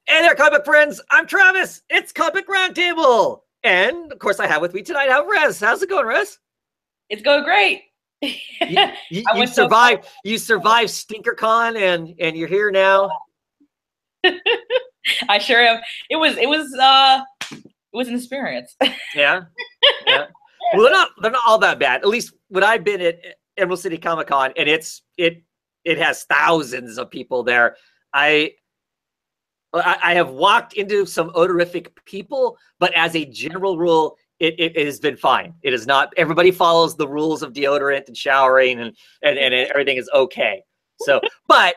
Hey there, comic friends. I'm Travis. It's Comic Roundtable. And, of course, I have with me tonight, Rez. How's it going, Rez? It's going great. You survived StinkerCon, and you're here now. I sure am. It was an experience. Yeah. Well, they're not all that bad. At least when I've been at Emerald City Comic Con, and it has thousands of people there. I have walked into some odorific people, but as a general rule, it has been fine. It is not, everybody follows the rules of deodorant and showering and everything is okay. So, but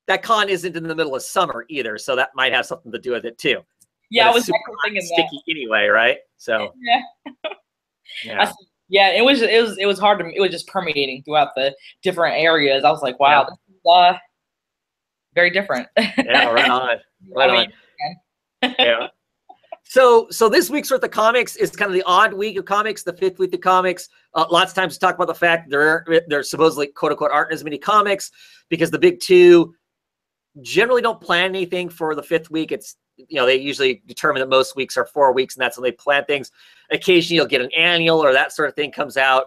that con isn't in the middle of summer either. So that might have something to do with it too. Yeah, I was thinking sticky anyway, right? So yeah, it was hard to, it was just permeating throughout the different areas. I was like, wow, this is very different. Yeah, right on. Yeah. So this week's worth of comics is kind of the odd week of comics, the fifth week of comics. Lots of times we talk about the fact there supposedly quote unquote aren't as many comics because the big two generally don't plan anything for the fifth week. It's, they usually determine that most weeks are 4 weeks, and that's when they plan things. Occasionally you'll get an annual or that sort of thing comes out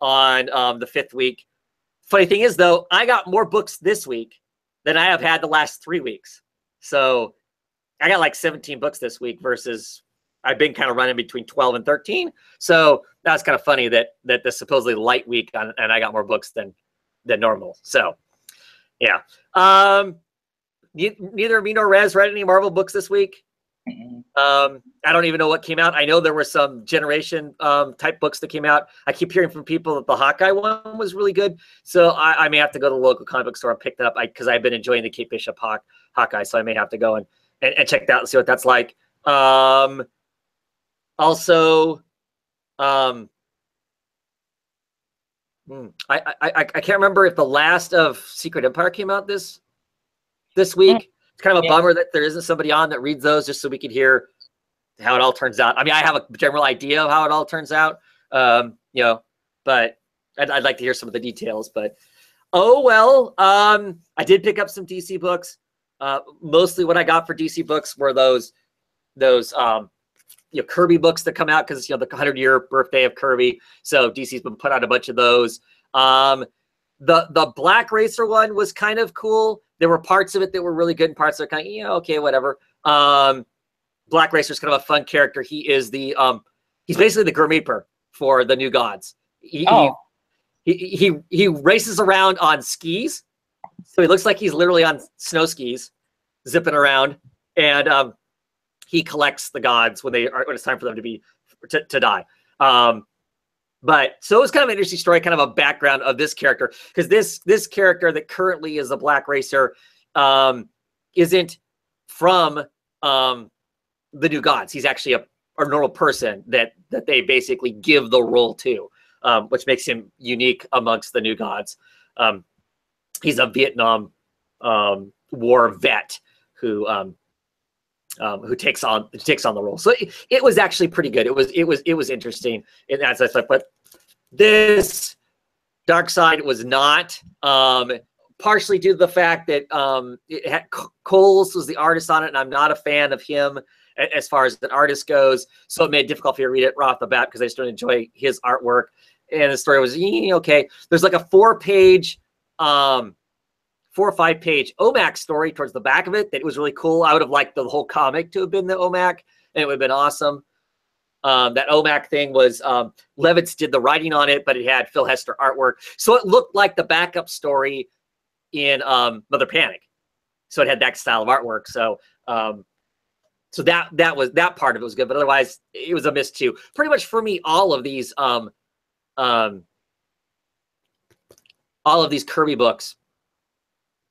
on the fifth week. Funny thing is, though, I got more books this week than I have had the last 3 weeks. So I got like 17 books this week versus I've been kind of running between 12 and 13. So that was kind of funny that the supposedly light week and I got more books than normal. So yeah. Neither of me nor Rez read any Marvel books this week. I don't even know what came out. I know there were some Generation type books that came out. I keep hearing from people that the Hawkeye one was really good. So I may have to go to the local comic book store and pick that up because I've been enjoying the Kate Bishop Hawkeye. So I may have to go and check that out and see what that's like. Also, I can't remember if the last of Secret Empire came out this week. It's kind of a bummer that there isn't somebody on that reads those just so we could hear how it all turns out. I mean, I have a general idea of how it all turns out, but I'd like to hear some of the details. But oh well, I did pick up some DC books. Mostly what I got for DC books were those Kirby books that come out because the 100-year birthday of Kirby. So DC's been put out a bunch of those. The Black Racer one was kind of cool. There were parts of it that were really good and parts that are kind of, okay, whatever. Black Racer's kind of a fun character. He is he's basically the Grim Reaper for the New Gods. He races around on skis. So he looks like he's literally on snow skis, zipping around, and he collects the gods when it's time for them to die. But so it was kind of an interesting story, kind of a background of this character, because this character that currently is a Black Racer isn't from the New Gods. He's actually a normal person that they basically give the role to, which makes him unique amongst the New Gods. He's a Vietnam War vet who takes on the role. So it was actually pretty good. It was interesting in that sense. But this Darkseid was not, partially due to the fact that Coles was the artist on it, and I'm not a fan of him as far as an artist goes. So it made it difficult for me to read it right off the bat because I just don't enjoy his artwork. And the story was okay. There's like a 4 or 5 page OMAC story towards the back of it that was really cool. I would have liked the whole comic to have been the OMAC, and it would have been awesome. That OMAC thing was Levitz did the writing on it, but it had Phil Hester artwork, so it looked like the backup story in Mother Panic. So it had that style of artwork. So that part of it was good, but otherwise it was a miss too. Pretty much for me, all of these Kirby books,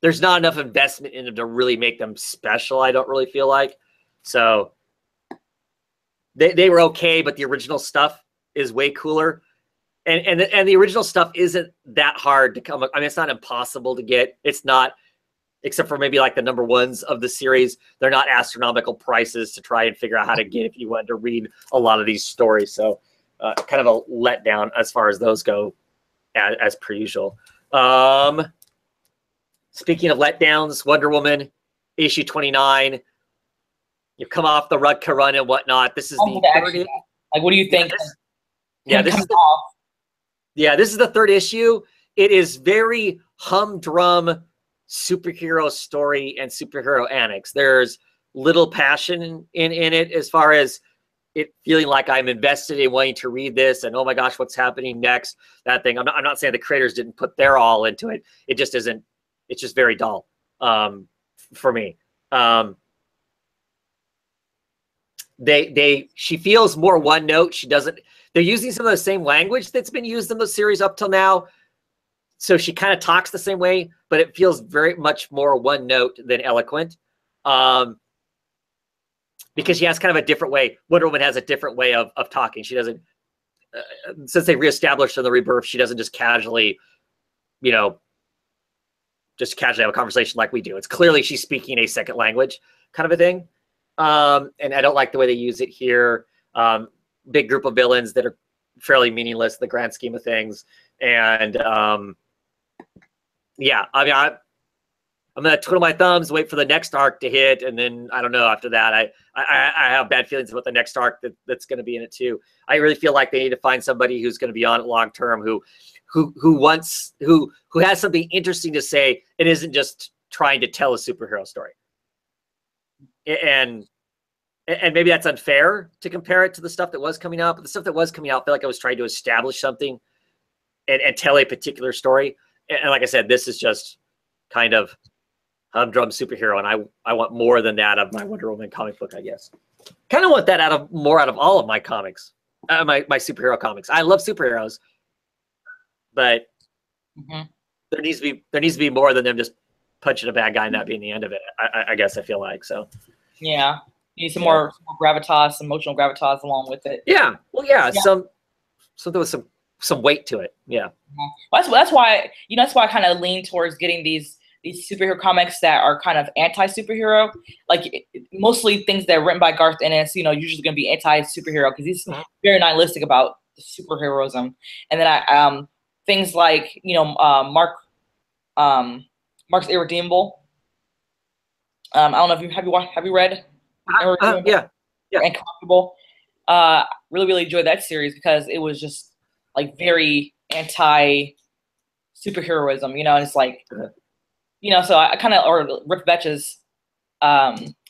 there's not enough investment in them to really make them special. I don't really feel like. So they were okay, but the original stuff is way cooler. And the original stuff isn't that hard to come. I mean, it's not impossible to get. It's not, except for maybe like the number ones of the series. They're not astronomical prices to try and figure out how to get if you wanted to read a lot of these stories. So kind of a letdown as far as those go, as per usual. Speaking of letdowns, Wonder Woman issue 29. You come off the Rutger run and whatnot. This is the third. Like, what do you think? This is the third issue. It is very humdrum superhero story and superhero annex. There's little passion in it as far as it feeling like I'm invested in wanting to read this and oh my gosh, what's happening next? That thing. I'm not saying the creators didn't put their all into it. It just isn't. It's just very dull for me. She feels more one note. She doesn't. They're using some of the same language that's been used in the series up till now. So she kind of talks the same way, but it feels very much more one note than eloquent. Because she has kind of a different way. Wonder Woman has a different way of talking. She doesn't, since they reestablished in the Rebirth, she doesn't just casually, just casually have a conversation like we do. It's clearly she's speaking a second language kind of a thing. And I don't like the way they use it here. Big group of villains that are fairly meaningless in the grand scheme of things. And yeah, I mean, I'm gonna twiddle my thumbs, wait for the next arc to hit, and then I don't know. After that, I have bad feelings about the next arc that's going to be in it too. I really feel like they need to find somebody who's going to be on it long term, who has something interesting to say and isn't just trying to tell a superhero story. And maybe that's unfair to compare it to the stuff that was coming out, but the stuff that was coming out, I feel like I was trying to establish something and tell a particular story. And like I said, this is just kind of humdrum superhero, and I want more than that of my Wonder Woman comic book, I guess. Kind of want that more out of all of my comics, my superhero comics. I love superheroes, but there needs to be more than them just punching a bad guy and that being the end of it. I guess I feel like so. Yeah, you need some more gravitas, emotional gravitas along with it. Yeah, well, yeah. Something with some weight to it. Yeah. Well, that's why that's why I kind of lean towards getting these superhero comics that are kind of anti-superhero, like mostly things that are written by Garth Ennis, usually going to be anti-superhero because he's very nihilistic about the superheroism. And then things like, Mark's Irredeemable. I don't know if have you read? Yeah. Uncomfortable. Really, really enjoyed that series because it was just like very anti-superheroism, and it's like, so I kind of, or Rick Vetch's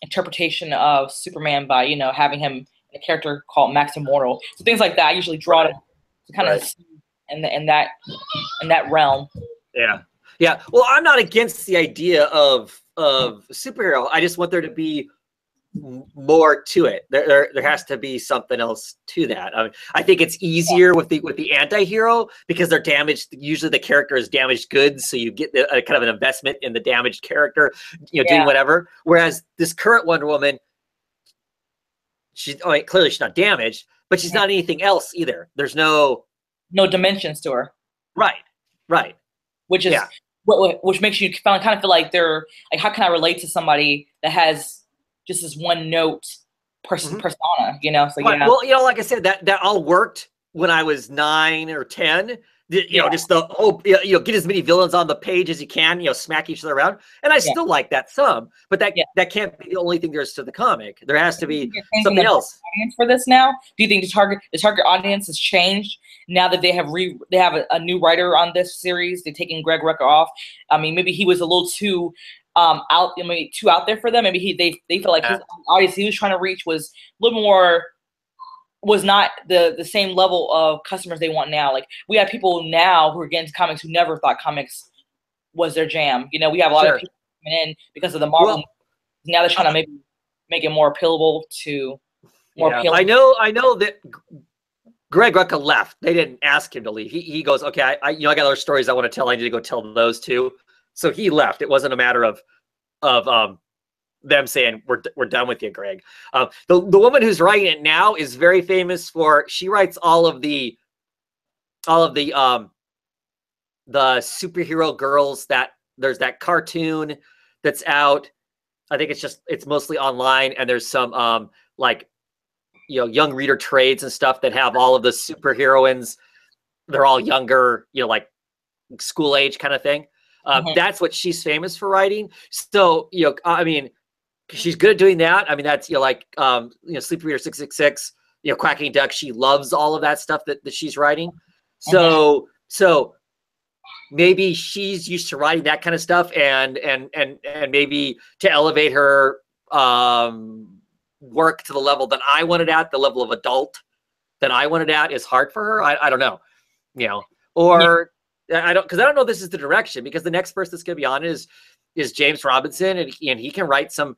interpretation of Superman by, having him a character called Max Immortal. So things like that, I usually draw to kind of see in that realm. Yeah. Yeah. Well, I'm not against the idea of superhero. I just want there to be more to it. There has to be something else to that. I think it's easier with the anti-hero because they're damaged. Usually the character is damaged goods, so you get a kind of an investment in the damaged character, doing whatever. Whereas this current Wonder Woman, clearly she's not damaged, but she's not anything else either. There's no dimensions to her. Right. Which is which makes you kind of feel like they're like, how can I relate to somebody that has just this one note persona, So yeah. Well, like I said, that all worked when I was 9 or 10. Just the whole, get as many villains on the page as you can, smack each other around. And I still like that some, but that can't be the only thing there is to the comic. There has to be something else. For this now, do you think the target audience has changed now that they have a new writer on this series? They're taking Greg Rucka off. I mean, maybe he was a little too too out there for them. Maybe they feel like his audience he was trying to reach was a little more, was not the same level of customers they want now. Like, we have people now who are getting into comics who never thought comics was their jam. We have a lot of people coming in because of the Marvel. Now they're trying to maybe make it more appealable to more appealing. I know that Greg Rucka left. They didn't ask him to leave. He goes, okay, I got other stories I want to tell. I need to go tell those too. So he left. It wasn't a matter of them saying we're done with you, Greg. The woman who's writing it now is very famous for, she writes all of the superhero girls. That there's that cartoon that's out. I think it's mostly online, and there's some young reader trades and stuff that have all of the superheroines. They're all younger, like school age kind of thing. That's what she's famous for writing. So, you know, I mean, she's good at doing that. I mean, that's, you know, like, you know, Sleep Reader 666, you know, Quacking Duck. She loves all of that stuff that she's writing. So, so maybe she's used to writing that kind of stuff, and maybe to elevate her work to the level that I wanted at, the level of adult that I wanted at, is hard for her. I don't know, you know, or I don't know this is the direction, because the next person that's going to be on is James Robinson, and he can write some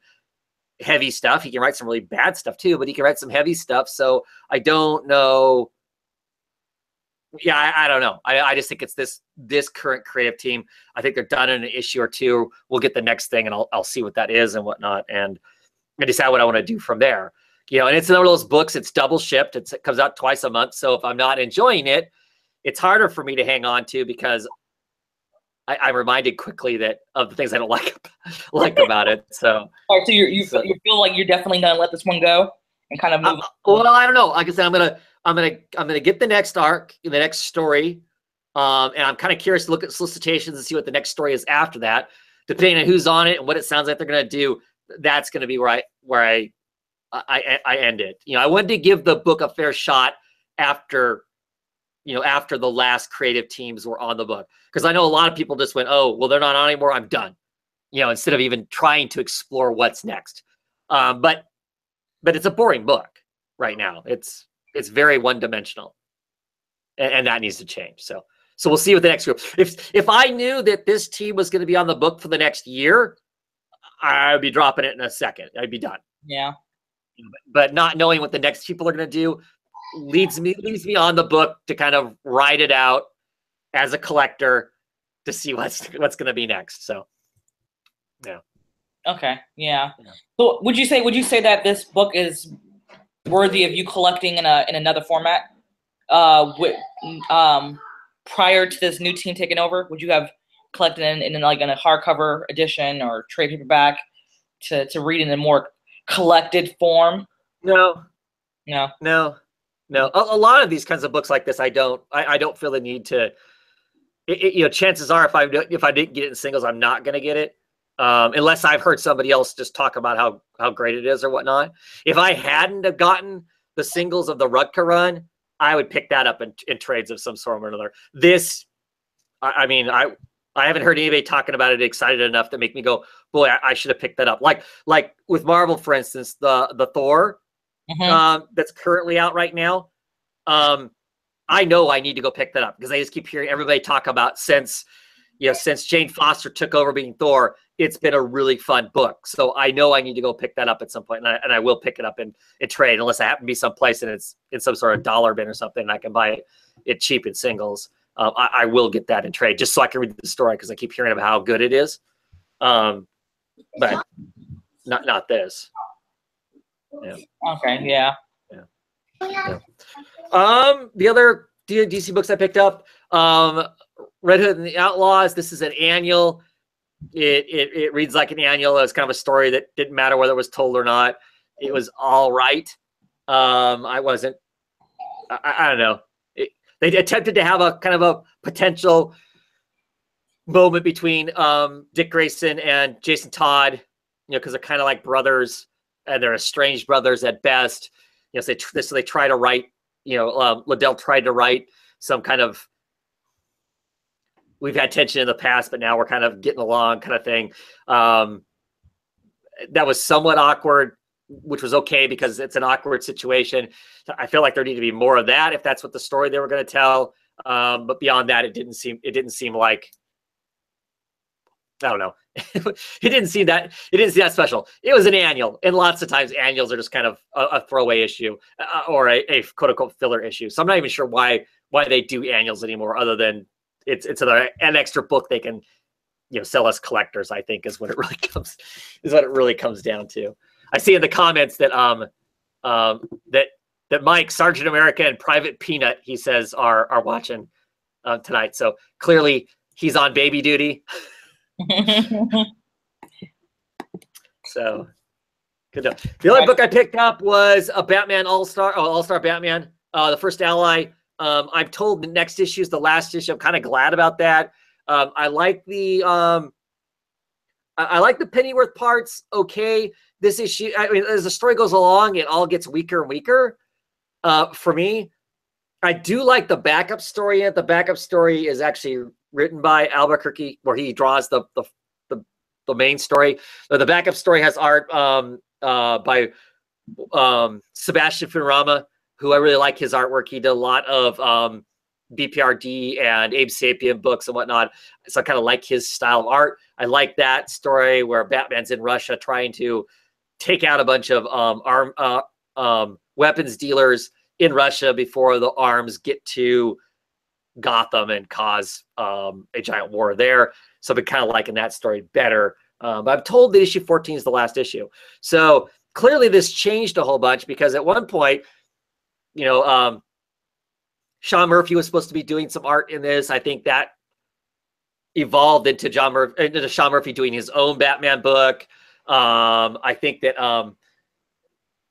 heavy stuff. He can write some really bad stuff too, but he can write some heavy stuff. So I don't know. Yeah, I don't know. I just think it's this current creative team. I think they're done in an issue or two. We'll get the next thing, and I'll see what that is and whatnot, and decide what I want to do from there. You know, and it's another of those books. It's double shipped. It comes out twice a month. So if I'm not enjoying it, it's harder for me to hang on to, because I'm reminded quickly of the things I don't like about it. So, all right, so you feel like you're definitely gonna let this one go and kind of move. Well, I don't know. Like I said, I'm gonna get the next arc, the next story, and I'm kind of curious to look at solicitations and see what the next story is after that. Depending on who's on it and what it sounds like they're gonna do, that's gonna be where I end it. You know, I wanted to give the book a fair shot after the last creative teams were on the book, because I know a lot of people just went, oh, well, they're not on anymore, I'm done. You know, instead of even trying to explore what's next. But it's a boring book right now. It's very one-dimensional, and that needs to change. So we'll see with the next group. If I knew that this team was going to be on the book for the next year, I'd be dropping it in a second. I'd be done. Yeah. But not knowing what the next people are going to do leads me on the book to kind of ride it out as a collector to see what's going to be next. So, yeah. Okay. Yeah. So would you say that this book is worthy of you collecting in another format? Prior to this new team taking over, would you have collected in like in a hardcover edition or trade paperback to read in a more collected form? No. A lot of these kinds of books like this, I don't feel the need to. You know, chances are if I didn't get it in singles, I'm not going to get it, unless I've heard somebody else just talk about how great it is or whatnot. If I hadn't have gotten the singles of the Rutka run, I would pick that up in trades of some sort or another. This, I mean, I haven't heard anybody talking about it excited enough to make me go, boy, I should have picked that up. Like with Marvel, for instance, the Thor. That's currently out right now. I know I need to go pick that up, because I just keep hearing everybody talk about since Jane Foster took over being Thor, it's been a really fun book. So I know I need to go pick that up at some point, and I will pick it up in trade, unless I happen to be someplace and it's in some sort of dollar bin or something, and I can buy it cheap in singles. I will get that in trade just so I can read the story, because I keep hearing about how good it is. But not this. Yeah. Okay. Yeah. The other DC books I picked up, Red Hood and the Outlaws. This is an annual. It reads like an annual. It's kind of a story that didn't matter whether it was told or not. It was all right. I don't know. They attempted to have a kind of a potential moment between Dick Grayson and Jason Todd, you know, because they're kind of like brothers, and they're estranged brothers at best. You know, so they try to write, you know, Liddell tried to write some kind of, we've had tension in the past, but now we're kind of getting along kind of thing. That was somewhat awkward, which was okay, because it's an awkward situation. I feel like there needed to be more of that if that's what the story they were going to tell. But beyond that, it didn't seem like, I don't know. it didn't seem that special. It was an annual, and lots of times annuals are just kind of a throwaway issue, or a quote unquote filler issue. So I'm not even sure why they do annuals anymore, other than it's an extra book they can, you know, sell us collectors, I think is what it really comes down to. I see in the comments that that Mike, Sergeant America, and Private Peanut, he says, are watching tonight. So clearly he's on baby duty. So good enough. The other book I picked up was a Batman All-Star Batman, the first Ally. I'm told the next issue is the last issue. I'm kind of glad about that. I like the I like the Pennyworth parts. Okay, this issue. I mean, as the story goes along, it all gets weaker and weaker. For me, I do like the backup story. The backup story is actually written by Albuquerque, where he draws the main story. The backup story has art by Sebastian Finrama, who I really like his artwork. He did a lot of BPRD and Abe Sapien books and whatnot. So I kind of like his style of art. I like that story where Batman's in Russia trying to take out a bunch of weapons dealers in Russia before the arms get to Gotham and cause a giant war there. So I've been kind of liking that story better. But I'm told that issue 14 is the last issue. So clearly this changed a whole bunch, because at one point, you know, Sean Murphy was supposed to be doing some art in this. I think that evolved into Sean Murphy doing his own Batman book. I think that,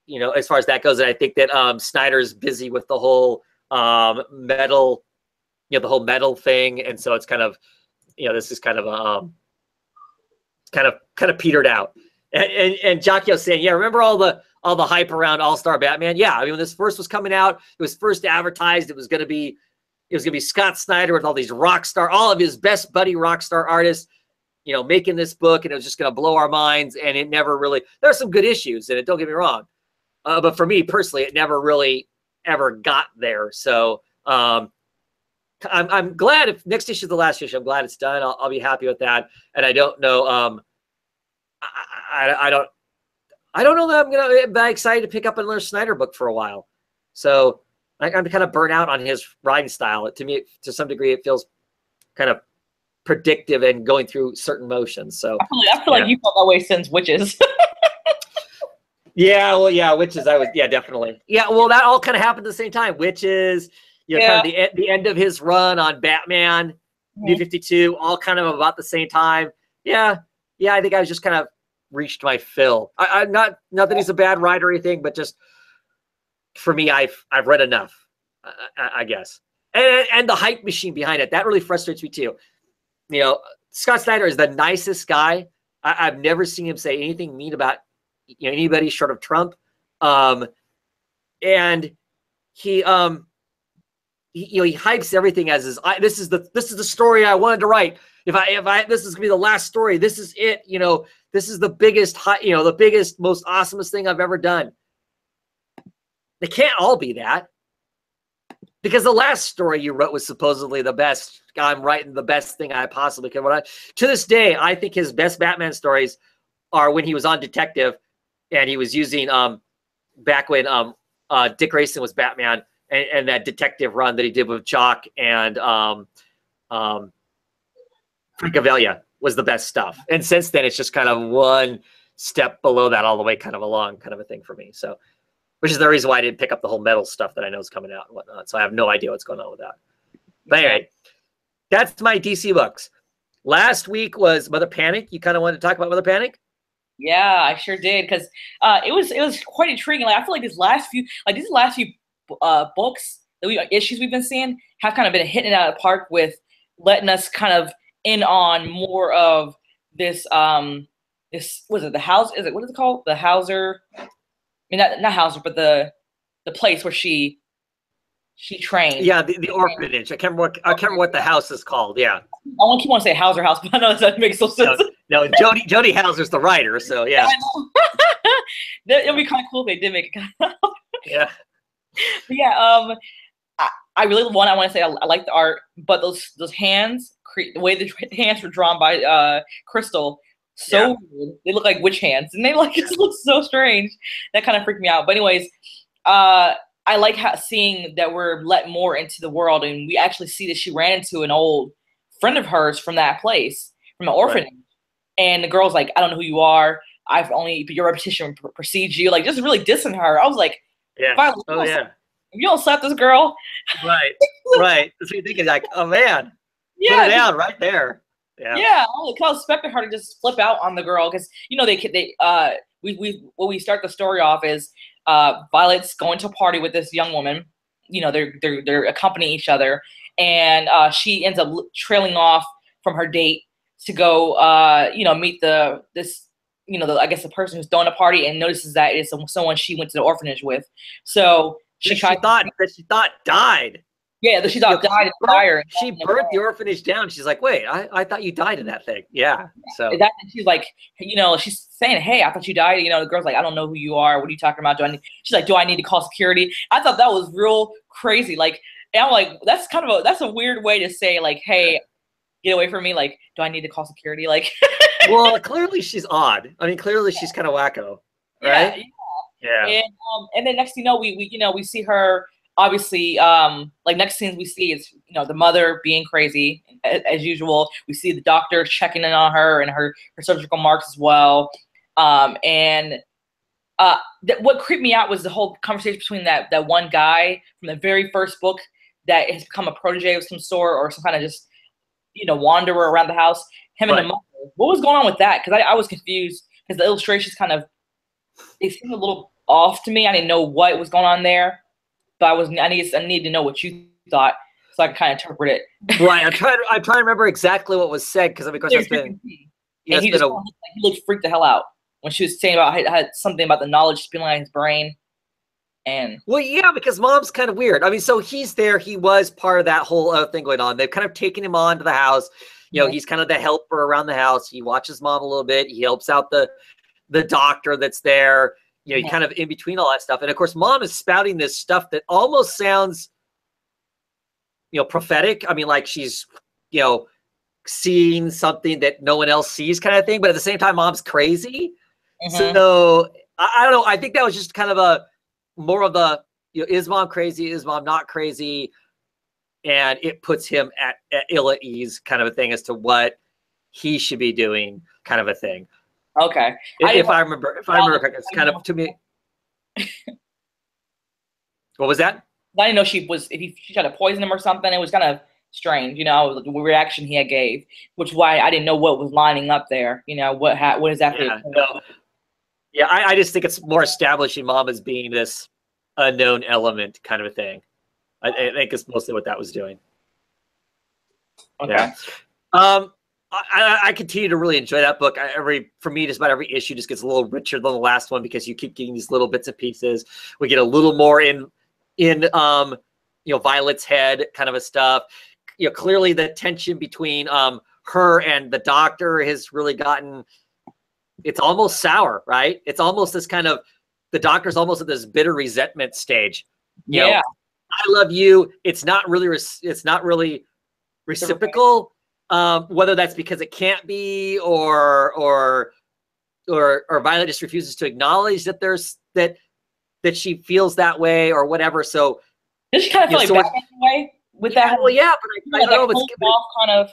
you know, as far as that goes, I think that Snyder's busy with the whole metal, you know, the whole metal thing. And so it's kind of, you know, this is kind of kind of petered out. And Jacquio's saying, yeah, remember all the hype around All-Star Batman? Yeah, I mean, when this first was coming out, it was first advertised. It was gonna be Scott Snyder with all these all of his best buddy rock star artists, you know, making this book, and it was just gonna blow our minds. And it never really. There are some good issues in it. Don't get me wrong, but for me personally, it never really ever got there. So I'm glad if next issue is the last issue. I'm glad it's done. I'll be happy with that. And I don't know. I don't know that I'm gonna be excited to pick up another Snyder book for a while. So I'm kind of burnt out on his writing style. To me, to some degree, it feels kind of predictive and going through certain motions. So I feel like you felt that way since Witches. Yeah, well, yeah, Witches. Definitely. Yeah, well, that all kind of happened at the same time. Witches, you know, kind of the end of his run on Batman, New 52, all kind of about the same time. Yeah, I think I was just kind of reached my fill. I'm not that he's a bad writer or anything, but just for me, I've read enough, I guess. And the hype machine behind it, that really frustrates me too. You know, Scott Steiner is the nicest guy. I've never seen him say anything mean about, you know, anybody short of Trump. And he you know, he hypes everything as this is the story I wanted to write. If I this is gonna be the last story. This is it. You know, this is the biggest, you know, the biggest, most awesomest thing I've ever done. They can't all be that, because the last story you wrote was supposedly the best. I'm writing the best thing I possibly could. To this day, I think his best Batman stories are when he was on Detective, and he was using back when Dick Grayson was Batman, and that detective run that he did with Jock and Francavilla was the best stuff. And since then, it's just kind of one step below that, all the way kind of along, kind of a thing for me. So, which is the reason why I didn't pick up the whole metal stuff that I know is coming out and whatnot. So I have no idea what's going on with that. But anyway, that's my DC books. Last week was Mother Panic. You kind of wanted to talk about Mother Panic? Yeah, I sure did, because it was quite intriguing. Like, I feel like these last few books issues we've been seeing have kind of been hitting it out of the park with letting us kind of in on more of this this was it the house what is it called, the Hauser, I mean not Hauser, but the place where she trained. Yeah, the orphanage. I can't remember what the house is called. Yeah, I want to keep on saying Hauser House, but I know that makes no sense. No, Jodie Hauser's the writer, so yeah. It'd be kind of cool if they did make it kind of. Yeah. But yeah, I really want to say I like the art, but those hands, the way the hands were drawn by Crystal, weird. They look like witch hands, and they just look so strange. That kind of freaked me out. But anyways, I like seeing that we're let more into the world, and we actually see that she ran into an old friend of hers from that place, from an orphanage. Right. And the girl's like, I don't know who you are. Your reputation precedes you. Like, just really dissing her. I was like, yeah. If you don't slap this girl. Right. Right. That's what you're thinking. Like, oh man. Yeah. Put it down right there. Yeah. Yeah. I was expecting her to just flip out on the girl, because, you know, we start the story off is Violet's going to a party with this young woman. You know, they're accompanying each other, and she ends up trailing off from her date to go, meet this I guess the person who's throwing a party, and notices that it's someone she went to the orphanage with. So she thought died. Yeah, that she thought died in fire. She burnt the orphanage down. She's like, wait, I thought you died in that thing. Yeah. So she's like, she's saying, hey, I thought you died. The girl's like, I don't know who you are. What are you talking about? She's like, do I need to call security? I thought that was real crazy. Like, and I'm like, that's a weird way to say, like, hey, get away from me. Like, do I need to call security? Like, well, clearly she's odd. I mean, clearly she's kind of wacko, right? Yeah. And then next thing you know, we see her. Obviously, like next scenes we see is the mother being crazy as usual. We see the doctor checking in on her and her surgical marks as well. What creeped me out was the whole conversation between that one guy from the very first book that has become a protege of some sort, or some kind of just wanderer around the house. Him and the mother. What was going on with that? Because I was confused, because the illustrations they seemed a little off to me. I didn't know what was going on there. But I need to know what you thought, so I can kind of interpret it. Right. I'm trying to remember exactly what was said, because of course it's been. Yeah, he looked freaked the hell out when she was saying about had something about the knowledge spinning out his brain. And well, yeah, because Mom's kind of weird. I mean, so he's there. He was part of that whole other thing going on. They've kind of taken him on to the house. He's kind of the helper around the house. He watches Mom a little bit. He helps out the doctor that's there. Kind of in between all that stuff. And of course, Mom is spouting this stuff that almost sounds, prophetic. I mean, like she's, seeing something that no one else sees, kind of thing. But at the same time, Mom's crazy. Mm-hmm. So I don't know. I think that was just kind of more of the, is Mom crazy? Is Mom not crazy? And it puts him at ill at ease, kind of a thing, as to what he should be doing, kind of a thing. Okay. If I remember correctly, it's kind of, to me. What was that? I didn't know she tried to poison him or something. It was kind of strange, the reaction he gave, which is why I didn't know what was lining up there. What exactly? Yeah. I just think it's more establishing Mom as being this unknown element, kind of a thing. I think it's mostly what that was doing. Okay. Yeah. I continue to really enjoy that book. For me, just about every issue just gets a little richer than the last one, because you keep getting these little bits and pieces. We get a little more in Violet's head, kind of a stuff. Clearly the tension between her and the doctor has really gotten. It's almost sour, right? It's almost this kind of, the doctor's almost at this bitter resentment stage. I love you. It's not really reciprocal. Whether that's because it can't be, or Violet just refuses to acknowledge that there's that she feels that way, or whatever. So does she kind of feel like that anyway with that? Well, yeah, but I don't know if it's kind of,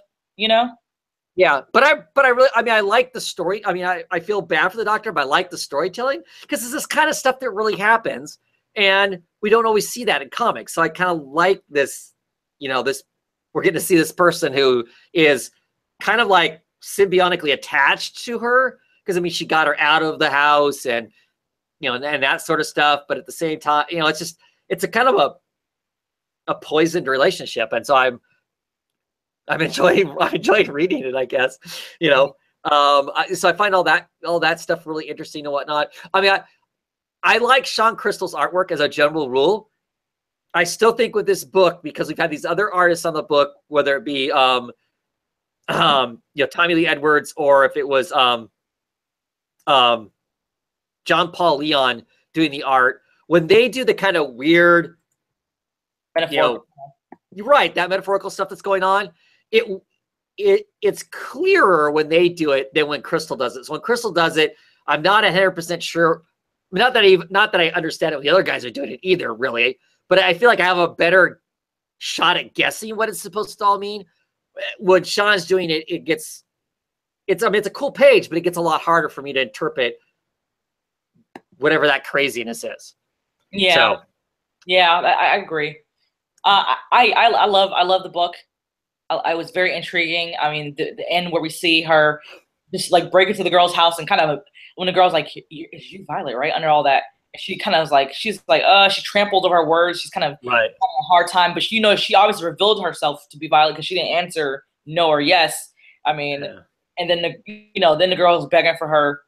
Yeah, but I really, I like the story. I mean, I feel bad for the doctor, but I like the storytelling, because it's this kind of stuff that really happens, and we don't always see that in comics. So I kind of like this, this. We're getting to see this person who is kind of like symbiotically attached to her, because I mean, she got her out of the house, and and that sort of stuff. But at the same time, it's a kind of a poisoned relationship, and so I'm enjoying reading it, I guess. So I find all that stuff really interesting and whatnot. I mean, I like Sean Crystal's artwork as a general rule. I still think with this book, because we've had these other artists on the book, whether it be Tommy Lee Edwards, or if it was John Paul Leon doing the art, when they do the kind of weird, you're right, that metaphorical stuff that's going on, it's clearer when they do it than when Crystal does it. So when Crystal does it, I'm not 100% sure. Not that I understand it. The other guys are doing it either, really. But I feel like I have a better shot at guessing what it's supposed to all mean. When Sean's doing it, it's a cool page, but it gets a lot harder for me to interpret whatever that craziness is. Yeah. So. Yeah, I agree. I love the book. I was very intriguing. I mean, the end where we see her just like break into the girl's house, and kind of when the girl's like, "Is you Violet, right?" Under all that. She kind of was like, she trampled over her words. She's kind of having a hard time, but she obviously revealed herself to be Violet, because she didn't answer no or yes. I mean, and then then the girl's begging for her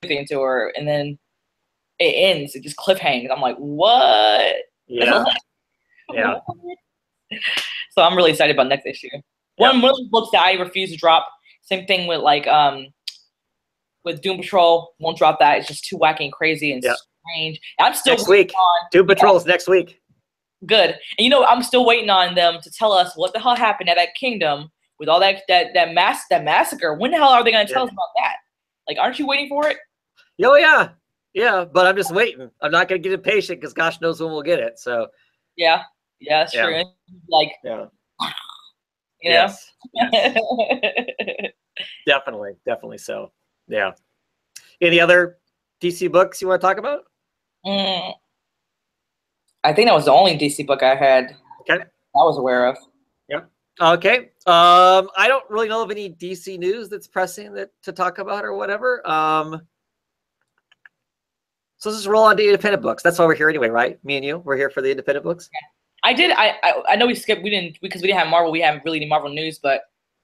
to her, and then it ends. It just cliffhangs. I'm like, what? Yeah. Yeah. So I'm really excited about next issue. One of the books that I refuse to drop. Same thing with with Doom Patrol. Won't drop that. It's just too wacky and crazy and strange. I'm still next week. Doom Patrol is next week. Good. And I'm still waiting on them to tell us what the hell happened at that kingdom with all that massacre. When the hell are they going to tell us about that? Like, aren't you waiting for it? Oh yeah, yeah. But I'm just waiting. I'm not going to get impatient because gosh knows when we'll get it. So. Yeah. Yeah, that's true. Like. Yeah. Yes. Definitely so. Yeah. Any other DC books you want to talk about? I think that was the only DC book I had. Okay. I was aware of. Yeah. Okay. I don't really know of any DC news that's pressing to talk about or whatever. So let's just roll on to independent books. That's why we're here anyway, right? Me and you, we're here for the independent books. Yeah. I know we skipped. We didn't because we didn't have Marvel. We haven't really any Marvel news. But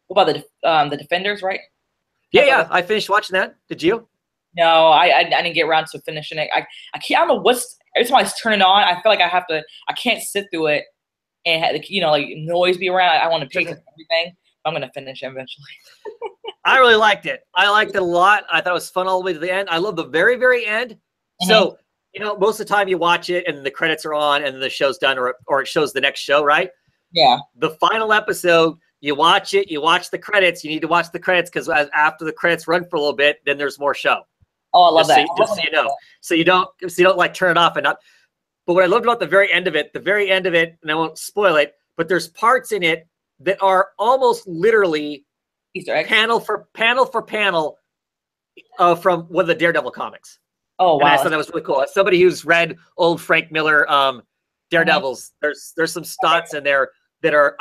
what about the Defenders, right? Yeah. I finished watching that. Did you? No, I didn't get around to finishing it. I can't. I don't know what's. Every time I turn it on, I feel like I have to. I can't sit through it and have, like noise be around. I want to pick everything. I'm gonna finish it eventually. I really liked it. I liked it a lot. I thought it was fun all the way to the end. I love the very, very end. So. Most of the time you watch it and the credits are on and the show's done or it shows the next show, right? Yeah. The final episode, you watch it, you watch the credits. You need to watch the credits because after the credits run for a little bit, then there's more show. Oh, I love that. Just so you know. So you don't like turn it off and not. But what I loved about the very end of it, and I won't spoil it, but there's parts in it that are almost literally Easter egg. panel for panel from one of the Daredevil comics. Oh, wow. And I thought that was really cool. As somebody who's read old Frank Miller Daredevils, there's some spots in there that are,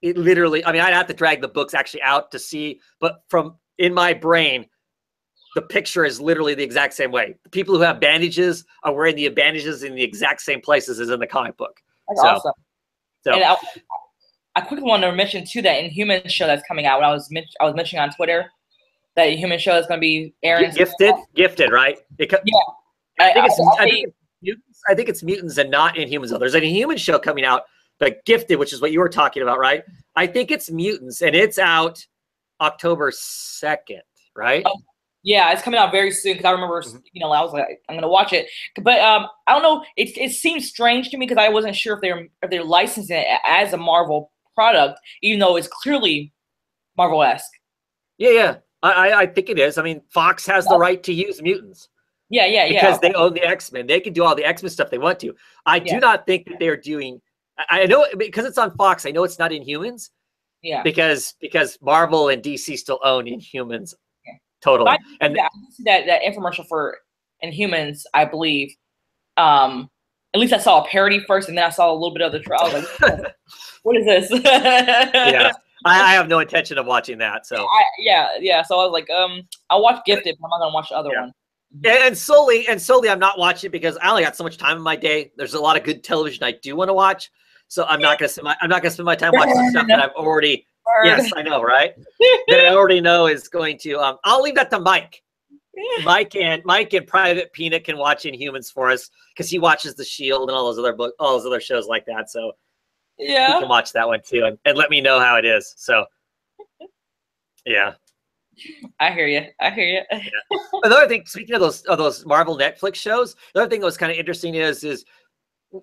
it literally, I'd have to drag the books actually out to see, but from in my brain, the picture is literally the exact same way. The people who have bandages are wearing the bandages in the exact same places as in the comic book. That's awesome. So and I quickly want to mention too that Inhuman show that's coming out. I was mentioning on Twitter. That Inhuman show is going to be airing. Gifted, right? I think it's mutants and not Inhumans. Though. There's an Inhuman show coming out, but Gifted, which is what you were talking about, right? I think it's mutants, and it's out October 2nd, right? Yeah, it's coming out very soon because I remember, I was like, I'm going to watch it, but I don't know. It seems strange to me because I wasn't sure if they're licensing it as a Marvel product, even though it's clearly Marvel-esque. Yeah. I think it is. Fox has the right to use mutants. Yeah. Because they own the X-Men. They can do all the X-Men stuff they want to. I do not think that they're doing. I know because it's on Fox. I know it's not Inhumans. Yeah. Because Marvel and DC still own Inhumans. Yeah. Totally. And I see that infomercial for Inhumans, I believe. At least I saw a parody first, and then I saw a little bit of the trial. I was like, what is this? Yeah. I have no intention of watching that. So yeah. So I was like, I'll watch Gifted, but I'm not gonna watch the other one. And solely, I'm not watching it because I only got so much time in my day. There's a lot of good television I do want to watch, so I'm not gonna spend my time watching stuff that I've already. Yes, I know, right? That I already know is going to. I'll leave that to Mike. Mike and Private Peanut can watch Inhumans for us because he watches The Shield and all those other shows like that. So. Yeah, you can watch that one too and let me know how it is. So, yeah, I hear you. Yeah. Another thing, speaking of those Marvel Netflix shows, the other thing that was kind of interesting is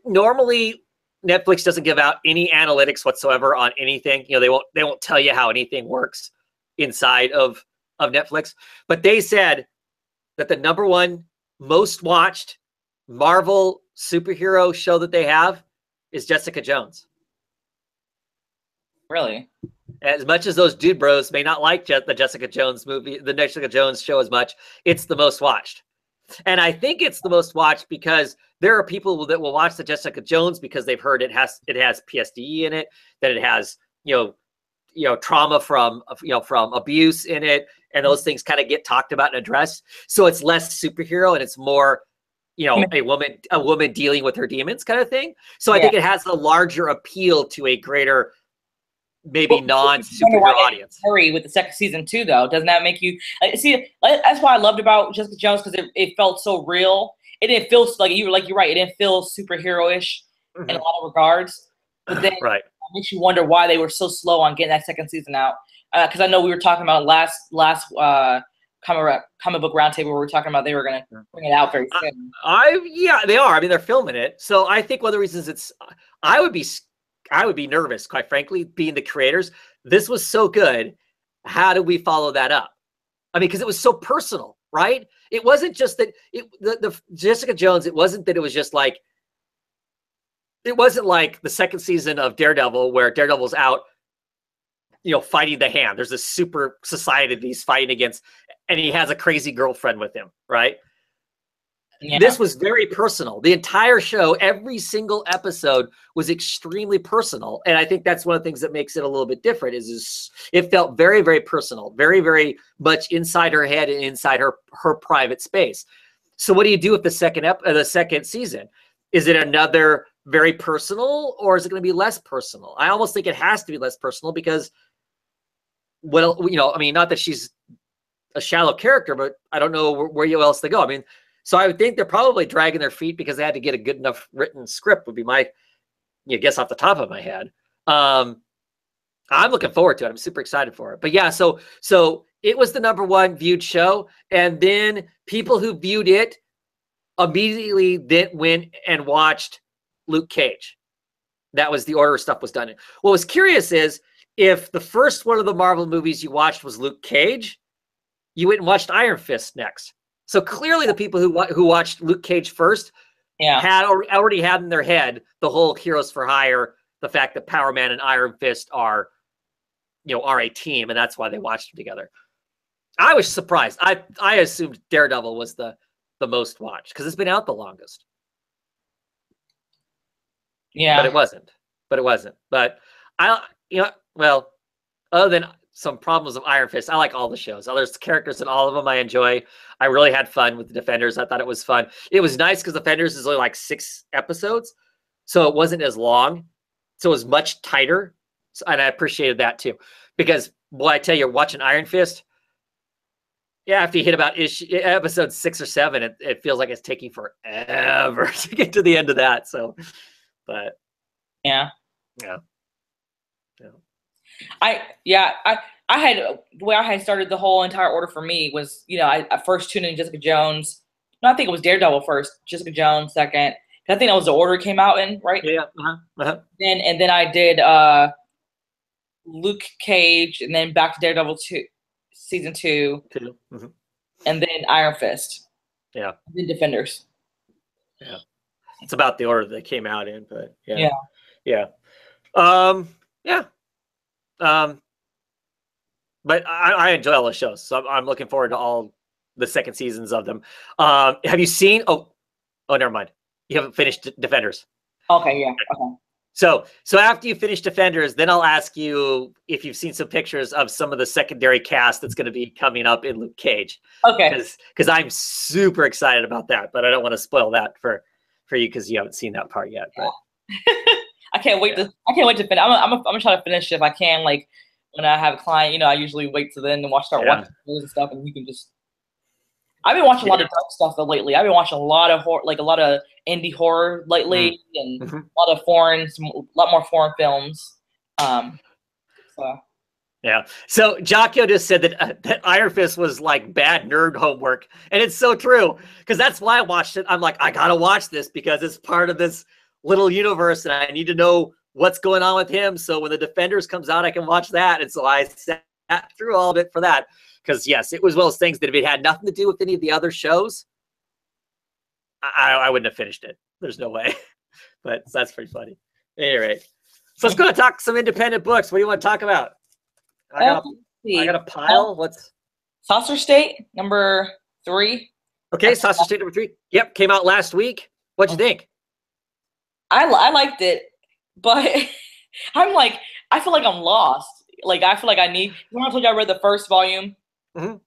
normally Netflix doesn't give out any analytics whatsoever on anything. They won't tell you how anything works inside of Netflix. But they said that the #1 most watched Marvel superhero show that they have is Jessica Jones. Really? As much as those dude bros may not like the Jessica Jones movie, the Jessica Jones show as much, it's the most watched. And I think it's the most watched because there are people that will watch the Jessica Jones because they've heard it has PTSD in it, that it has, trauma from abuse in it. And those things kind of get talked about and addressed. So it's less superhero and it's more, a woman dealing with her demons kind of thing. So I think it has a larger appeal to a greater maybe Wonder why non-superhero they audience. hurry with the second season too, though. Doesn't that make you see? That's what I loved about Jessica Jones, because it felt so real. It didn't feel like you're right. It didn't feel superhero-ish in a lot of regards. But then Right. it makes you wonder why they were so slow on getting that second season out. Because I know we were talking about last comic book roundtable where we were talking about they were going to bring it out very soon. Yeah, they are. I mean, they're filming it. So I think one of the reasons I would be nervous, quite frankly, being the creators. This was so good. How do we follow that up? I mean, because it was so personal, right? It wasn't just that the Jessica Jones, it wasn't that it was just like, it wasn't like the second season of Daredevil where Daredevil's out, fighting the Hand. There's this super society that he's fighting against, and he has a crazy girlfriend with him, right? Yeah. This was very personal. The entire show, every single episode was extremely personal. And I think that's one of the things that makes it a little bit different is it felt very, very personal, very, very much inside her head and inside her private space. So what do you do with the second season? Is it another very personal, or is it going to be less personal? I almost think it has to be less personal because, well, I mean, not that she's a shallow character, but I don't know where else to go. I mean, so I would think they're probably dragging their feet because they had to get a good enough written script, would be my guess off the top of my head. I'm looking forward to it. I'm super excited for it. But yeah, so it was the #1 viewed show. And then people who viewed it immediately then went and watched Luke Cage. That was the order stuff was done in. What was curious is if the first one of the Marvel movies you watched was Luke Cage, you went and watched Iron Fist next. So clearly the people who watched Luke Cage first had already had in their head the whole Heroes for Hire, the fact that Power Man and Iron Fist are a team, and that's why they watched them together. I was surprised. I assumed Daredevil was the most watched because it's been out the longest. Yeah. But it wasn't. But well, other than some problems of Iron Fist, I like all the shows. There's characters in all of them I enjoy. I really had fun with the Defenders. I thought it was fun. It was nice because Defenders is only like 6 episodes, so it wasn't as long. So it was much tighter, and I appreciated that too. Because, boy, I tell you, watching Iron Fist, yeah, after you hit about episode 6 or 7, it feels like it's taking forever to get to the end of that. So, but yeah. I had the way I had started the whole entire order for me was, I first tuned in Jessica Jones. No, I think it was Daredevil first, Jessica Jones second. I think that was the order it came out in, right? Yeah. Then I did Luke Cage, and then back to Daredevil season 2. And then Iron Fist. Yeah. And then Defenders. Yeah. It's about the order they came out in, but yeah. But I enjoy all the shows, so I'm looking forward to all the second seasons of them. Have you seen? Oh, never mind. You haven't finished Defenders. Okay, yeah. Okay. So after you finish Defenders, then I'll ask you if you've seen some pictures of some of the secondary cast that's going to be coming up in Luke Cage. Okay. Because I'm super excited about that, but I don't want to spoil that for you because you haven't seen that part yet. But I can't wait to finish. I'm gonna try to finish if I can. Like when I have a client, I usually wait till then and start watching shows and stuff, and you can just. I've been watching a lot of dark stuff lately. I've been watching a lot of horror, like a lot of indie horror lately, and a lot of a lot more foreign films. Yeah. So Jocko just said that Iron Fist was like bad nerd homework, and it's so true because that's why I watched it. I'm like, I gotta watch this because it's part of this little universe, and I need to know what's going on with him. So when the Defenders comes out, I can watch that. And so I sat through all of it for that. Because, yes, it was one of those things that if it had nothing to do with any of the other shows, I wouldn't have finished it. There's no way. But that's pretty funny. Anyway, so let's go to talk some independent books. What do you want to talk about? I got a pile. What's Saucer State, #3. Okay, Saucer State #3. Yep, came out last week. What'd you think? I liked it, but I feel like I'm lost. Like I feel like I need. Remember I told you I read the first volume. And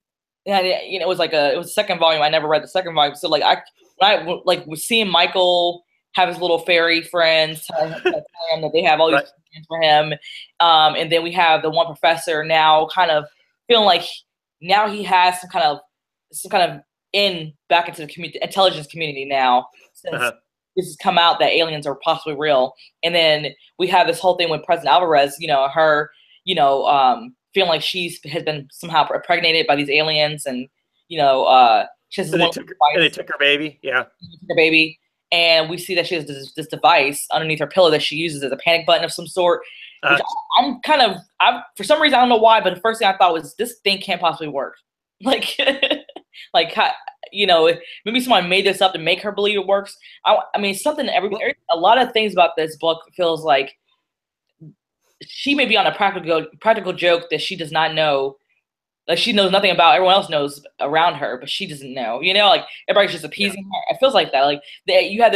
it was the second volume. I never read the second volume. So like I was seeing Michael have his little fairy friends tell him that they have all these plans for him. And then we have the one professor now kind of feeling like now he has some kind of in back into the intelligence community now, since this has come out that aliens are possibly real. And then we have this whole thing with President Alvarez, her, feeling like has been somehow impregnated by these aliens, and she has they took her baby. Yeah, her baby, and we see that she has this device underneath her pillow that she uses as a panic button of some sort. Which I'm for some reason, I don't know why, but the first thing I thought was, this thing can't possibly work. Like, maybe someone made this up to make her believe it works. I mean, a lot of things about this book feels like she may be on a practical joke that she does not know. Like, she knows nothing about, everyone else knows around her, but she doesn't know. Like everybody's just appeasing her. It feels like that. Like you have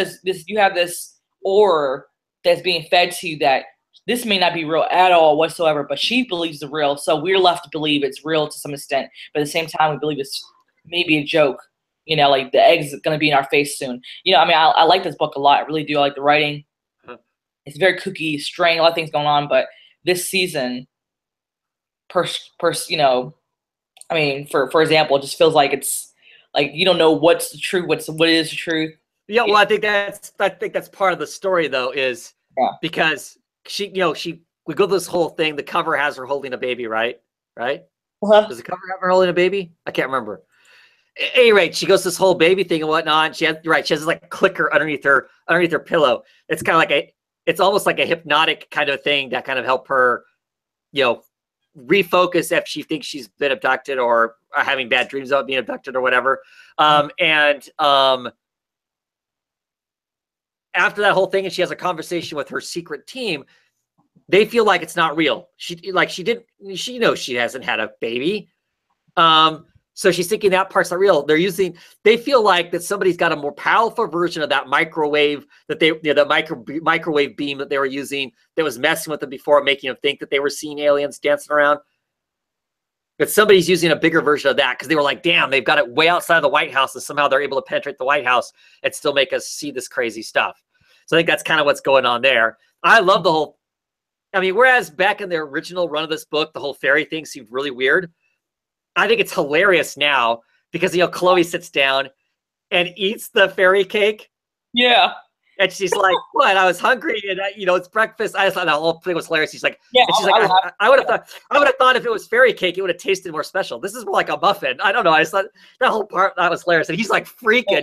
this aura that's being fed to you that this may not be real at all whatsoever, but she believes it's real. So we're left to believe it's real to some extent. But at the same time, we believe it's maybe a joke. Like the egg's going to be in our face soon. I like this book a lot. I really do. I like the writing. It's very kooky, strange, a lot of things going on. But this season, for example, it just feels like it's like you don't know what's the truth, what is the truth. Yeah, well, I think that's part of the story, though, is because we go through this whole thing. The cover has her holding a baby, right? Right? Does the cover have her holding a baby? I can't remember. At any rate, she goes this whole baby thing and whatnot. She has this like clicker underneath her pillow. It's kind of like it's almost like a hypnotic kind of thing that kind of help her, refocus if she thinks she's been abducted or having bad dreams about being abducted or whatever. After that whole thing, and she has a conversation with her secret team, they feel like it's not real. She knows she hasn't had a baby. So she's thinking that part's not real. They feel like that somebody's got a more powerful version of that microwave the microwave beam that they were using that was messing with them before, making them think that they were seeing aliens dancing around. But somebody's using a bigger version of that because they were like, damn, they've got it way outside of the White House, and somehow they're able to penetrate the White House and still make us see this crazy stuff. So I think that's kind of what's going on there. I love the whole, whereas back in the original run of this book, the whole fairy thing seemed really weird. I think it's hilarious now because, Chloe sits down and eats the fairy cake. Yeah. And she's like, what? I was hungry and, it's breakfast. I just thought that whole thing was hilarious. She's like, I would have thought if it was fairy cake, it would have tasted more special. This is more like a muffin. I don't know. I just thought that whole part, that was hilarious. And he's like freaking,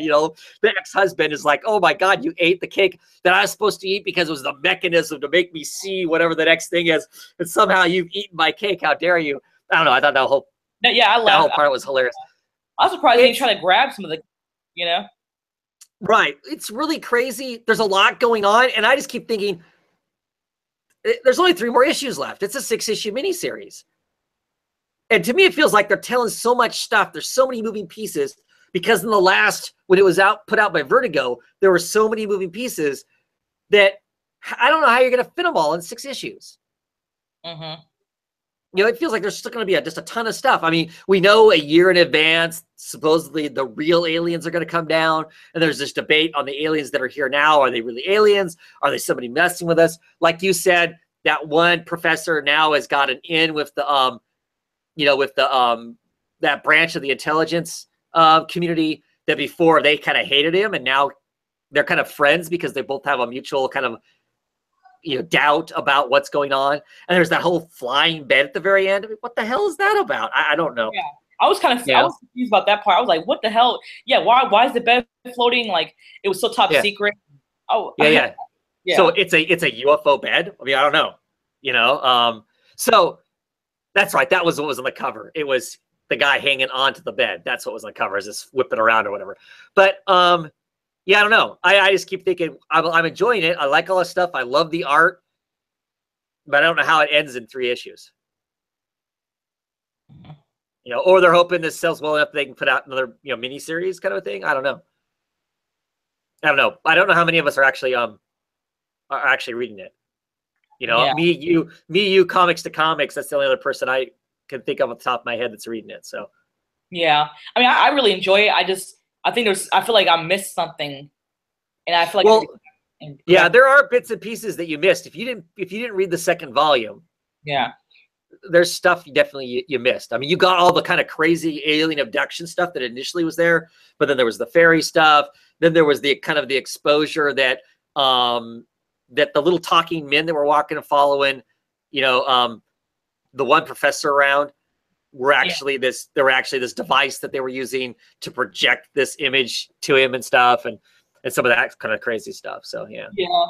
the ex-husband is like, oh my God, you ate the cake that I was supposed to eat because it was the mechanism to make me see whatever the next thing is. And somehow you've eaten my cake. How dare you? I don't know. I thought that whole part was hilarious. I was surprised he tried to grab some of the, Right. It's really crazy. There's a lot going on. And I just keep thinking, there's only 3 more issues left. It's a 6-issue miniseries. And to me, it feels like they're telling so much stuff. There's so many moving pieces because in the last, when it was put out by Vertigo, there were so many moving pieces that I don't know how you're going to fit them all in 6 issues. Mm-hmm. It feels like there's still going to be just a ton of stuff. We know a year in advance, supposedly the real aliens are going to come down. And there's this debate on the aliens that are here now. Are they really aliens? Are they somebody messing with us? Like you said, that one professor now has got an in with the, that branch of the intelligence community that before they kind of hated him. And now they're kind of friends because they both have a mutual kind of, doubt about what's going on. And there's that whole flying bed at the very end. What the hell is that about? I don't know. Yeah, I was kind of I was confused about that part. I was like, what the hell? Yeah, why is the bed floating? Like, it was so top secret. Oh, yeah. So it's a UFO bed. I don't know. So that's right. That was what was on the cover. It was the guy hanging onto the bed. That's what was on the cover, is just whipping around or whatever. But yeah, I don't know. I just keep thinking I'm enjoying it. I like all this stuff. I love the art, but I don't know how it ends in 3 issues. Or they're hoping this sells well enough they can put out another mini series kind of a thing. I don't know. I don't know how many of us are actually reading it. Me, you, comics to comics. That's the only other person I can think of off the top of my head that's reading it. So yeah, I really enjoy it. I feel like I missed something, and I feel like Yeah, there are bits and pieces that you missed. If you didn't read the second volume, yeah, there's stuff you missed. I mean, you got all the kind of crazy alien abduction stuff that initially was there, but then there was the fairy stuff. Then there was the kind of the exposure that that the little talking men that were walking and following, the one professor around were actually this device that they were using to project this image to him and stuff, and some of that kind of crazy stuff. So yeah.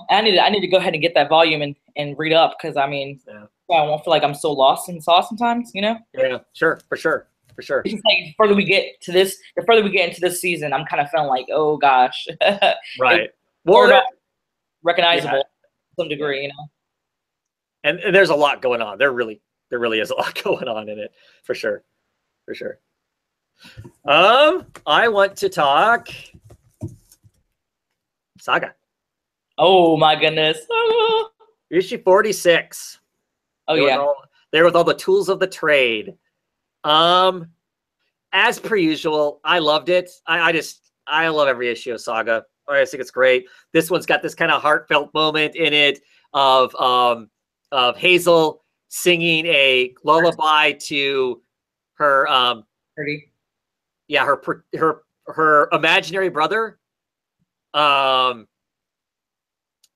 I need to go ahead and get that volume and read up, because I mean, I won't feel like I'm so lost in sauce sometimes, Yeah, sure, for sure. It's just like the further we get into this season, I'm kind of feeling like, oh gosh, right. Well, recognizable to some degree, And there's a lot going on. There really is a lot going on in it, for sure. I want to talk Saga. Oh my goodness. Issue 46. There with all the tools of the trade. As per usual, I loved it. I love every issue of Saga. I think it's great. This one's got this kind of heartfelt moment in it of Hazel singing a lullaby to her her imaginary brother,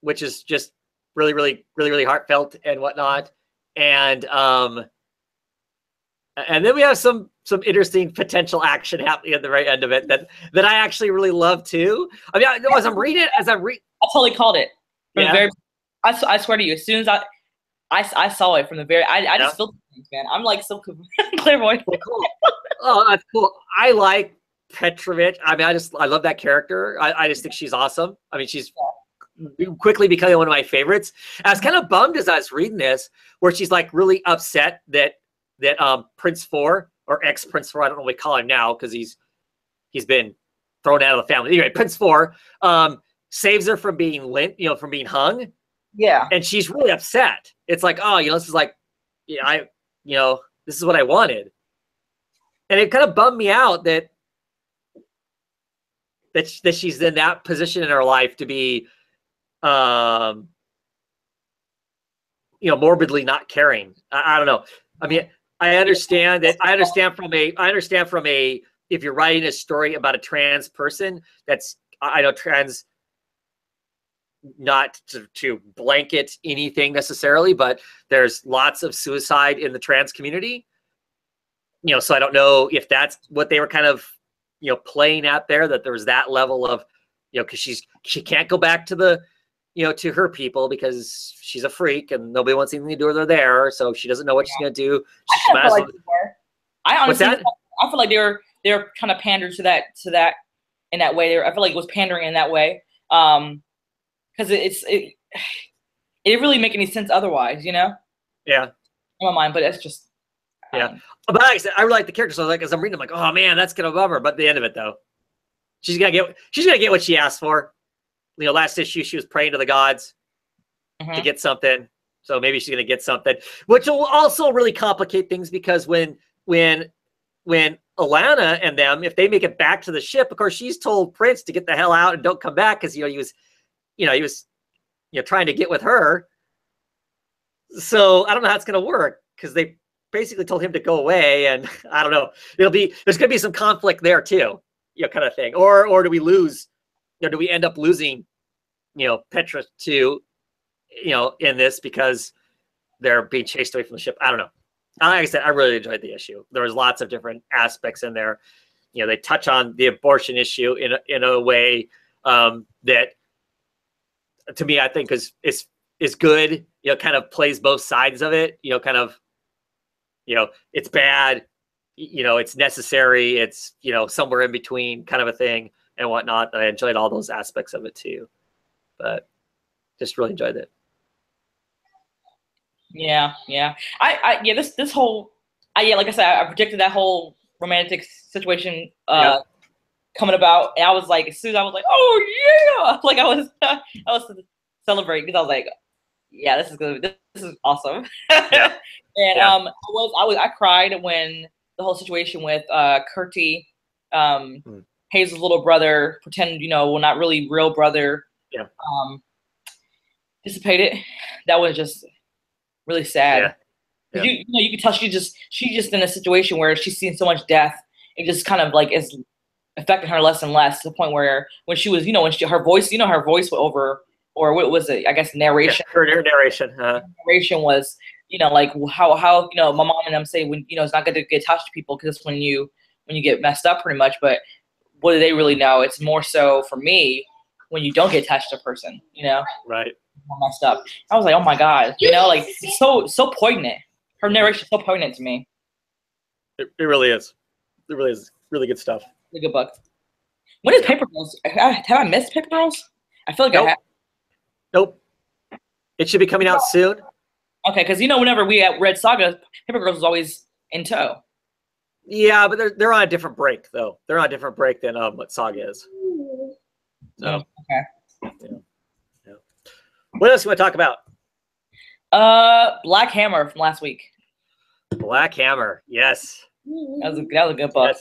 which is just really heartfelt and whatnot. And then we have some interesting potential action happening at the right end of it that I actually really love too. I mean, as I'm reading it, I totally called it. I swear to you, as soon as I saw it from the very, I just felt things, man. I'm like so clairvoyant. Cool. Oh, that's cool. I like Petrovich. I mean, I love that character. I just think she's awesome. I mean, she's quickly becoming one of my favorites. I was kind of bummed as I was reading this, where she's like really upset that Prince 4 or ex-Prince 4, I don't know what we call him now because he's been thrown out of the family. Anyway, Prince 4 saves her from being from being hung. Yeah. And she's really upset. It's like, oh, this is like, this is what I wanted. And it kind of bummed me out that she's in that position in her life to be morbidly not caring. I don't know. I mean, I understand from a if you're writing a story about a trans person, I know trans, not to blanket anything necessarily, but there's lots of suicide in the trans community. So I don't know if that's what they were kind of playing at there, that there was that level of because she can't go back to the to her people because she's a freak and nobody wants anything to do with her there, so she doesn't know what she's gonna do. I honestly I feel like they're kind of pandered to that in that way. I feel like it was pandering in that way, because it really make any sense otherwise, Yeah. In my mind, but it's just but like I said, I really like the character, so like as I'm reading, I'm like, oh man, that's gonna bummer. But at the end of it, though, she's gonna get what she asked for. Last issue she was praying to the gods to get something, so maybe she's gonna get something, which will also really complicate things because when Alana and them, if they make it back to the ship, of course she's told Prince to get the hell out and don't come back because he was trying to get with her. So I don't know how it's gonna work because they basically told him to go away, and I don't know. There's gonna be some conflict there too, kind of thing. Or do we lose? Do we end up losing, Petra to, in this because they're being chased away from the ship? I don't know. Like I said, I really enjoyed the issue. There was lots of different aspects in there. They touch on the abortion issue in a way that, to me, I think is good. Kind of plays both sides of it. Kind of, it's bad. It's necessary. It's somewhere in between, kind of a thing and whatnot. I enjoyed all those aspects of it too, but just really enjoyed it. Yeah. This whole, like I said, I predicted that whole romantic situation coming about, and I was like, as soon as I was like, oh yeah, like I was celebrating because I was like, yeah, this is good. This is awesome. Yeah. And I cried when the whole situation with Kurti, Hazel's little brother, pretend, well, not really real brother. Yeah. dissipated. That was just really sad. Yeah. Yeah. You could tell she's just in a situation where she's seen so much death. It just kind of like is affecting her less and less to the point where when she was, her voice, her voice went over, or what was it? I guess narration. Yeah, her narration. Narration was, like how my mom and them say when it's not good to get attached to people because when you get messed up pretty much. But what do they really know? It's more so for me when you don't get attached to a person. Right. Messed up. I was like, oh my god, like it's so poignant. Her narration is so poignant to me. It really is. It really is really good stuff. A good book. When is Paper Girls? Have I missed Paper Girls? I feel like I have. Nope. It should be coming out soon. Okay, because whenever we read Saga, Paper Girls was always in tow. Yeah, but they're on a different break though. They're on a different break than what Saga is. So okay. Yeah. What else do you want to talk about? Black Hammer from last week. Black Hammer, yes. That was a good book.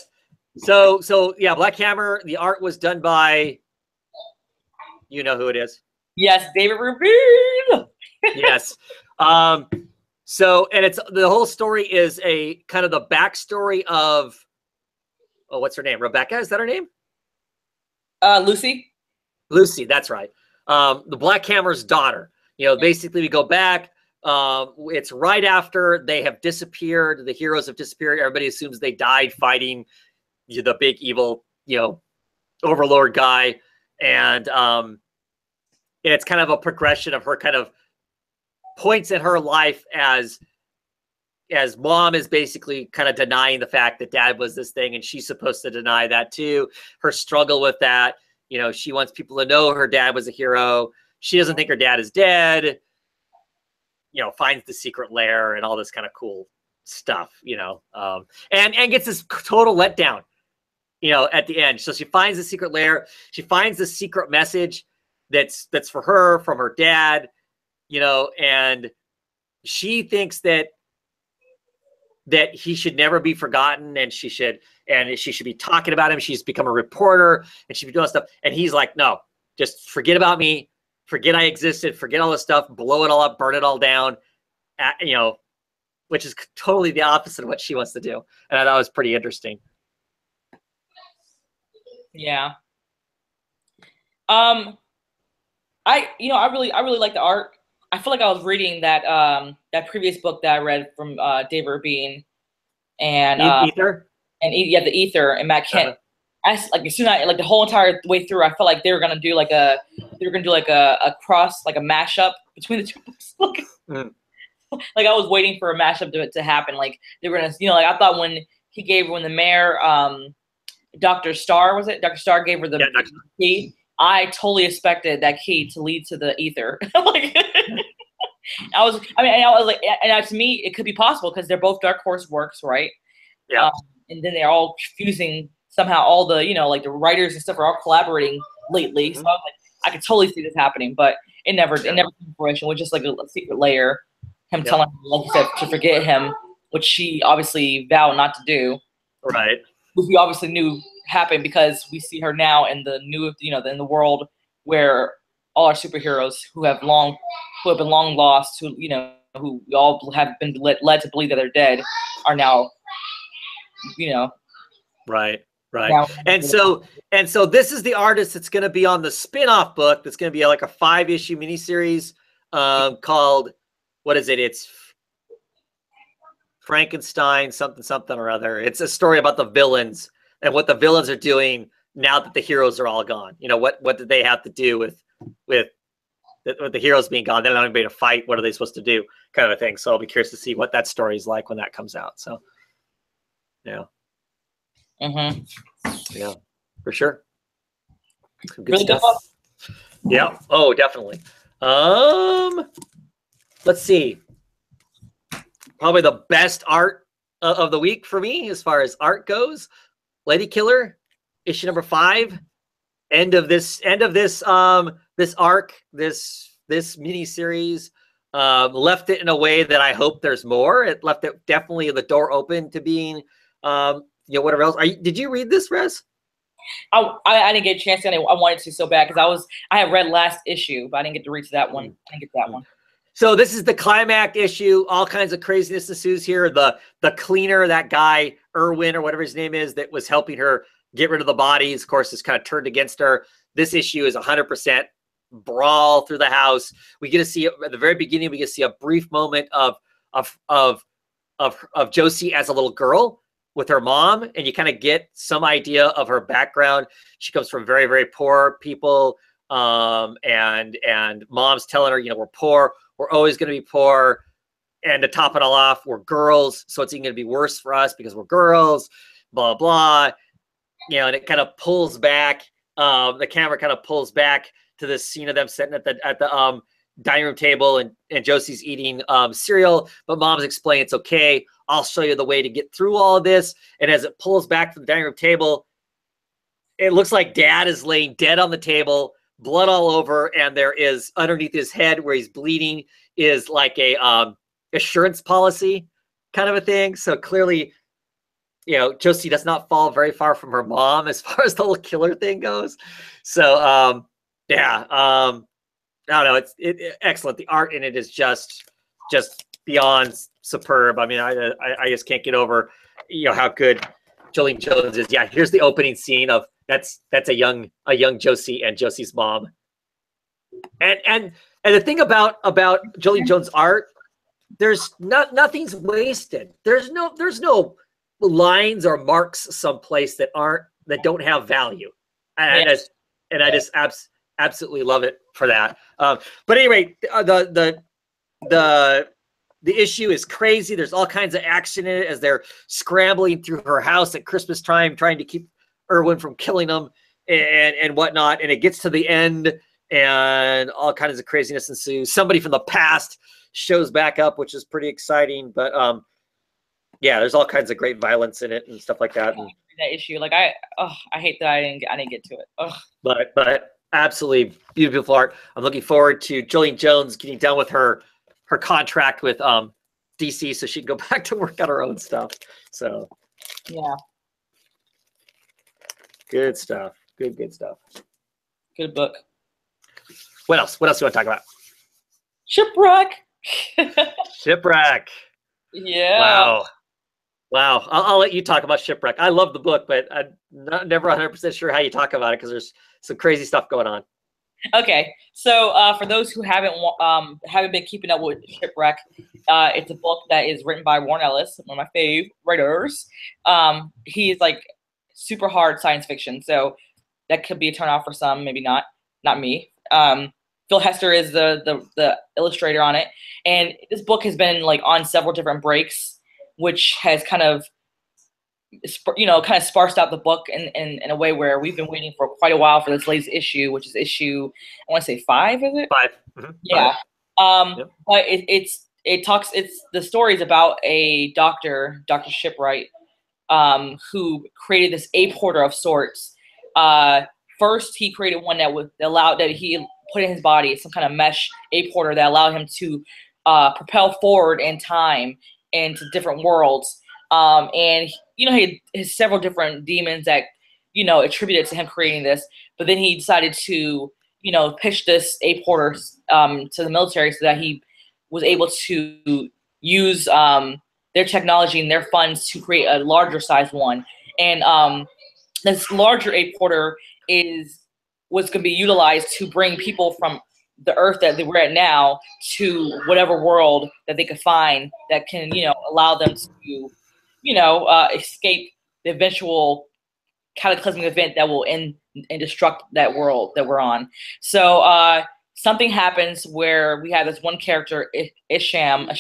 Yes. So yeah, Black Hammer. The art was done by, you know who it is. Yes, David Rubin. Yes. So, and it's the whole story is a kind of the backstory of, what's her name? Rebecca, is that her name? Lucy. Lucy, that's right. The Black Hammer's daughter. Basically we go back. It's right after they have disappeared. The heroes have disappeared. Everybody assumes they died fighting the big evil, overlord guy. And it's kind of a progression of her kind of points in her life as mom is basically kind of denying the fact that dad was this thing, and she's supposed to deny that too. Her struggle with that. She wants people to know her dad was a hero. She doesn't think her dad is dead. Finds the secret lair and all this kind of cool stuff, and gets this total letdown, at the end. So she finds the secret lair. She finds the secret message that's for her from her dad, and she thinks that he should never be forgotten, and she should be talking about him. She's become a reporter and she'd be doing stuff. And he's like, no, just forget about me. Forget I existed. Forget all this stuff. Blow it all up. Burn it all down. Which is totally the opposite of what she wants to do. And I thought it was pretty interesting. Yeah. I really like the art. I feel like I was reading that previous book that I read from David Rubin and Ether, and the Ether and Matt Kent. As soon as the whole entire way through, I felt like they were gonna do like a cross, like a mashup between the two books. Like I was waiting for a mashup to happen. Like they were gonna, I thought when the mayor, Dr. Starr, was it? Dr. Starr gave her the key. I totally expected that key to lead to the Ether. I was like, and to me, it could be possible because they're both Dark Horse works, right? Yeah. And then they're all fusing somehow. All the, the writers and stuff are all collaborating lately. Mm-hmm. So I was like, I could totally see this happening, but it never came to fruition. It was just like a secret layer. Him telling her, like you said, to forget him, which she obviously vowed not to do. Right. Which we obviously knew happened because we see her now in the new, in the world where all our superheroes who have been long lost, who we all have been led to believe that they're dead, are now, Right. And so this is the artist that's going to be on the spin-off book. That's going to be like a 5-issue miniseries called, what is it? It's Frankenstein something or other. It's a story about the villains and what the villains are doing now that the heroes are all gone. What did they have to do with the heroes being gone? They don't have anybody to fight. What are they supposed to do? Kind of a thing. So I'll be curious to see what that story is like when that comes out. So, yeah. Mm-hmm. Yeah, for sure. Some good really stuff. Good. Yeah. Oh, definitely. Let's see. Probably the best art of the week for me, as far as art goes. Ladykiller, issue number 5. End of this arc, this mini series. Left it in a way that I hope there's more. It left it definitely the door open to being, whatever else. Did you read this, Rez? I didn't get a chance to. I wanted to so bad because I had read last issue, but I didn't get to read to that one. I didn't get that one. So this is the climax issue. All kinds of craziness ensues here. The cleaner, that guy Irwin or whatever his name is, that was helping her get rid of the bodies, of course, is kind of turned against her. This issue is 100% brawl through the house. We get to see at the very beginning. We get to see a brief moment of Josie as a little girl with her mom, and you kind of get some idea of her background. She comes from very, very poor people, and mom's telling her, you know, we're poor, we're always going to be poor, and to top it all off, we're girls, so it's even going to be worse for us because we're girls, blah blah, you know. And it kind of pulls back. The camera kind of pulls back to this scene of them sitting at the dining room table, and Josie's eating cereal, but mom's explaining it's okay. I'll show you the way to get through all of this. And as it pulls back from the dining room table, it looks like dad is laying dead on the table, blood all over, and there is underneath his head where he's bleeding is like a assurance policy kind of a thing. So clearly, you know, Josie does not fall very far from her mom as far as the whole killer thing goes. So yeah, I don't know. It's excellent. The art in it is just beyond superb. I mean, I just can't get over, you know, how good Jolene Jones is. Yeah, here's the opening scene of that's a young Josie and Josie's mom. And the thing about Jolene Jones' art, there's nothing's wasted. There's no lines or marks someplace that don't have value. And I just absolutely love it for that. But anyway, the issue is crazy. There's all kinds of action in it as they're scrambling through her house at Christmas time, trying to keep Irwin from killing them and whatnot. And it gets to the end, and all kinds of craziness ensues. Somebody from the past shows back up, which is pretty exciting. But yeah, there's all kinds of great violence in it and stuff like that. And that issue, like I hate that I didn't get to it. Ugh. But absolutely beautiful art. I'm looking forward to Jolene Jones getting done with her contract with DC, so she can go back to work on her own stuff. So yeah, good stuff. Good stuff. Good book. What else? What else do you want to talk about? Shipwreck. Shipwreck. Yeah. Wow. I'll let you talk about Shipwreck. I love the book, but I'm never 100% sure how you talk about it because there's some crazy stuff going on. Okay, so for those who haven't been keeping up with Shipwreck, it's a book that is written by Warren Ellis, one of my fave writers. He's like super hard science fiction, so that could be a turnoff for some, maybe not. Not me. Phil Hester is the illustrator on it, and this book has been like on several different breaks, which has kind of sparsed out the book in a way where we've been waiting for quite a while for this latest issue, which is issue, I want to say 5, is it? 5. Mm-hmm. Yeah. 5. Yep. But it's the stories about a Dr. Shipwright, who created this ape-porter of sorts. First, he created one that he put in his body, some kind of mesh ape-porter that allowed him to propel forward in time into different worlds. And he has several different demons that attributed to him creating this. But then he decided to pitch this ape-porter to the military so that he was able to use their technology and their funds to create a larger size one. And this larger ape-porter was going to be utilized to bring people from the Earth that we're at now to whatever world that they could find that can allow them to escape the eventual cataclysmic event that will end and destruct that world that we're on. So something happens where we have this one character, Isham,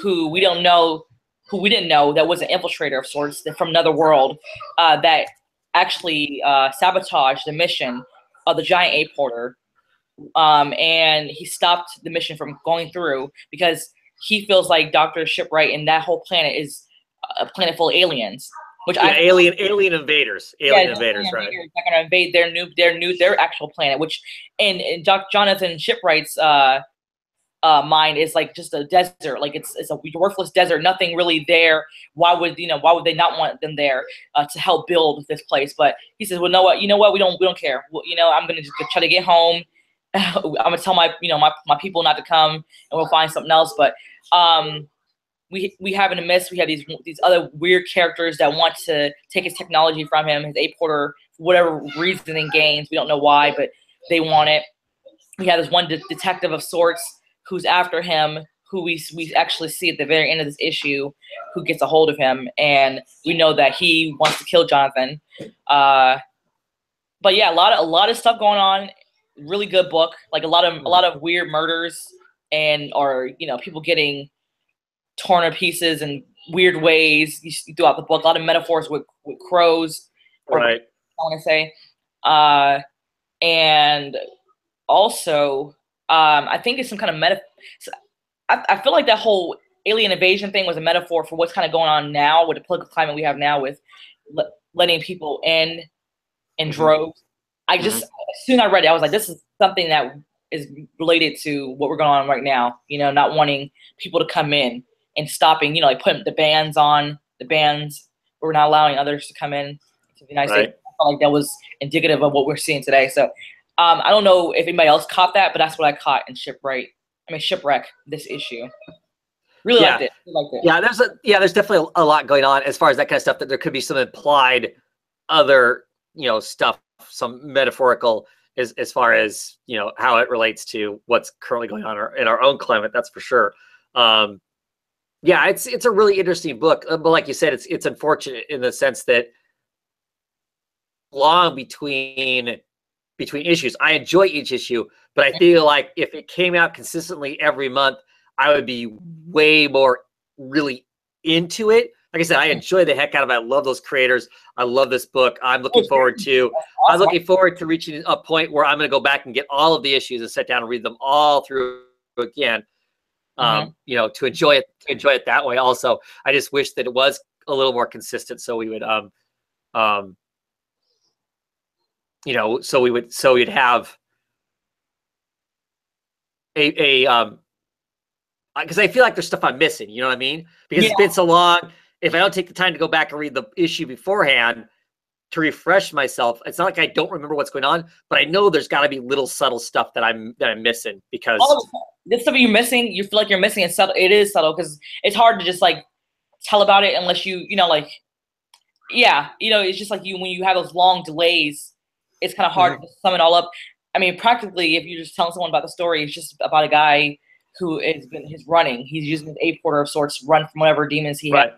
who we didn't know that was an infiltrator of sorts from another world that actually sabotaged the mission of the giant ape porter. And he stopped the mission from going through because he feels like Dr. Shipwright and that whole planet is a planet full of aliens. Alien invaders. Alien invaders, right? They're going to invade their actual planet, which in Jonathan Shipwright's mind is like just a desert, like it's a worthless desert, nothing really there. Why would they not want them there to help build this place? But he says, well, you know what, we don't care. Well, I'm gonna just try to get home. I'm gonna tell my my people not to come, and we'll find something else. But we have in the midst, we have these other weird characters that want to take his technology from him, his A-porter, for whatever reason and gains. We don't know why, but they want it. We have this one detective of sorts who's after him, who we actually see at the very end of this issue, who gets a hold of him, and we know that he wants to kill Jonathan. But yeah, a lot of stuff going on. Really good book. Like a lot of weird murders or people getting torn to pieces in weird ways throughout the book. A lot of metaphors with crows, right? I want to say, and also I think it's some kind of metaphor. I feel like that whole alien invasion thing was a metaphor for what's kind of going on now with the political climate we have now, with letting people in droves. I just, as soon as I read it, I was like, this is something that is related to what we're going on right now. Not wanting people to come in and stopping, like putting the bans on the bans. We're not allowing others to come in to the United States. I felt like that was indicative of what we're seeing today. So I don't know if anybody else caught that, but that's what I caught in Shipwreck, this issue. Really liked it. Yeah, there's definitely a lot going on as far as that kind of stuff, that there could be some implied other, stuff, some metaphorical as far as, how it relates to what's currently going on in our own climate. That's for sure. Yeah, it's a really interesting book, but like you said, it's unfortunate in the sense that long between issues. I enjoy each issue, but I feel like if it came out consistently every month, I would be way more really into it. Like I said, I enjoy the heck out of it. I love those creators. I love this book. I'm looking forward to reaching a point where I'm going to go back and get all of the issues and sit down and read them all through again. To enjoy it that way. Also, I just wish that it was a little more consistent, so we would so we'd have because I feel like there's stuff I'm missing, you know what I mean? Because it's been so long. If I don't take the time to go back and read the issue beforehand to refresh myself, it's not like I don't remember what's going on, but I know there's got to be little subtle stuff that I'm missing, because this stuff you're missing, you feel like you're missing. It's subtle. It is subtle because it's hard to just like tell about it unless it's just like when you have those long delays, it's kind of hard to sum it all up. I mean, practically, if you're just telling someone about the story, it's just about a guy who he's running. He's using his A-porter of sorts, run from whatever demons he had.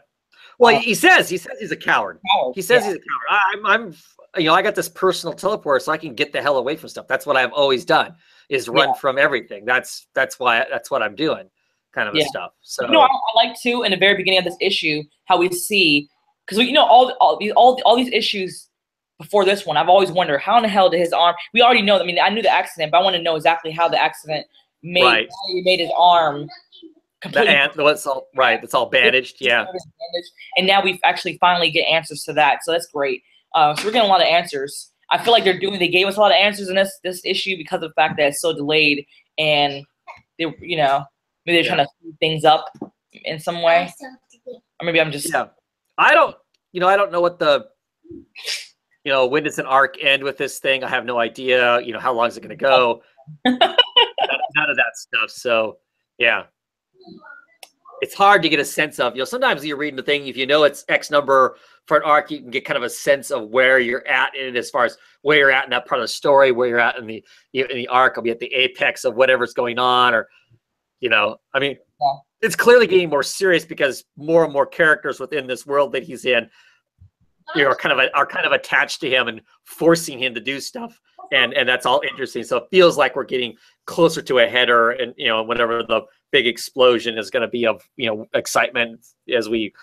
Well, he says he's a coward. He says he's a coward. I'm I got this personal teleporter, so I can get the hell away from stuff. That's what I've always done, is run from everything. That's what I'm doing, kind of stuff. So I like too in the very beginning of this issue how we see, because all these issues before this one, I've always wondered how in the hell did his arm. We already know. I mean, I knew the accident, but I want to know exactly how the accident made his arm. It's all bandaged. Yeah. And now we've actually finally get answers to that. So that's great. So we're getting a lot of answers. I feel like they gave us a lot of answers in this issue because of the fact that it's so delayed, and they, maybe they're trying to speed things up in some way. Or maybe I'm just I don't know what the when does an arc end with this thing? I have no idea. How long is it going to go? None of that stuff. So yeah. It's hard to get a sense of, sometimes you're reading the thing, if it's X number for an arc, you can get kind of a sense of where you're at in it, as far as where you're at in that part of the story, where you're at in the arc, will be at the apex of whatever's going on, or, I mean, it's clearly getting more serious because more and more characters within this world that he's in, are kind of attached to him and forcing him to do stuff. And that's all interesting. So it feels like we're getting closer to a header, and whenever the big explosion is going to be of excitement as we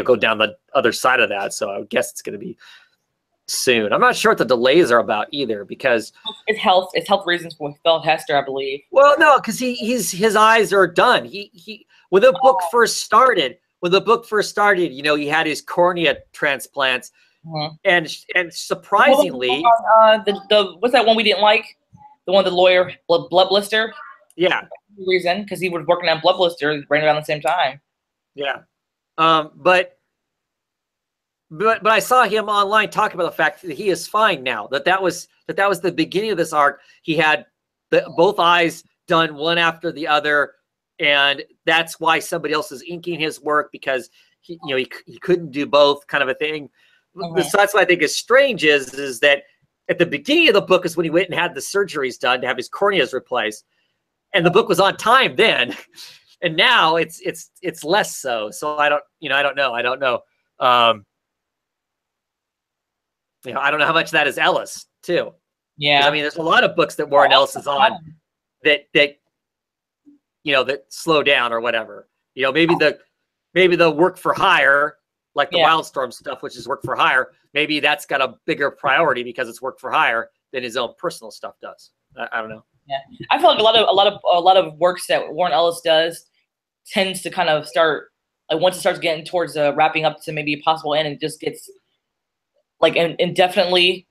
go down the other side of that. So I would guess it's going to be soon. I'm not sure what the delays are about either, because it's health reasons for Phil Hester, I believe. Well, no, because his eyes are done. He when the book first started, he had his cornea transplants. And surprisingly, what's that one we didn't like? The one, the lawyer blood blister. Yeah. Reason, because he was working on Blood Blister right around the same time. Yeah. But I saw him online talk about the fact that he is fine now. That was the beginning of this arc. He had both eyes done one after the other, and that's why somebody else is inking his work, because he couldn't do both, kind of a thing. So that's what I think is strange is that at the beginning of the book is when he went and had the surgeries done to have his corneas replaced, and the book was on time then, and now it's less so. So I don't know. I don't know how much that is Ellis too. Yeah. I mean, there's a lot of books that Warren Ellis is on that slow down or whatever. Maybe the work for hire, like the Wildstorm stuff, which is work for hire, maybe that's got a bigger priority because it's work for hire than his own personal stuff does. I don't know. Yeah, I feel like a lot of works that Warren Ellis does tends to kind of start, like, once it starts getting towards wrapping up to maybe a possible end, it just gets like indefinitely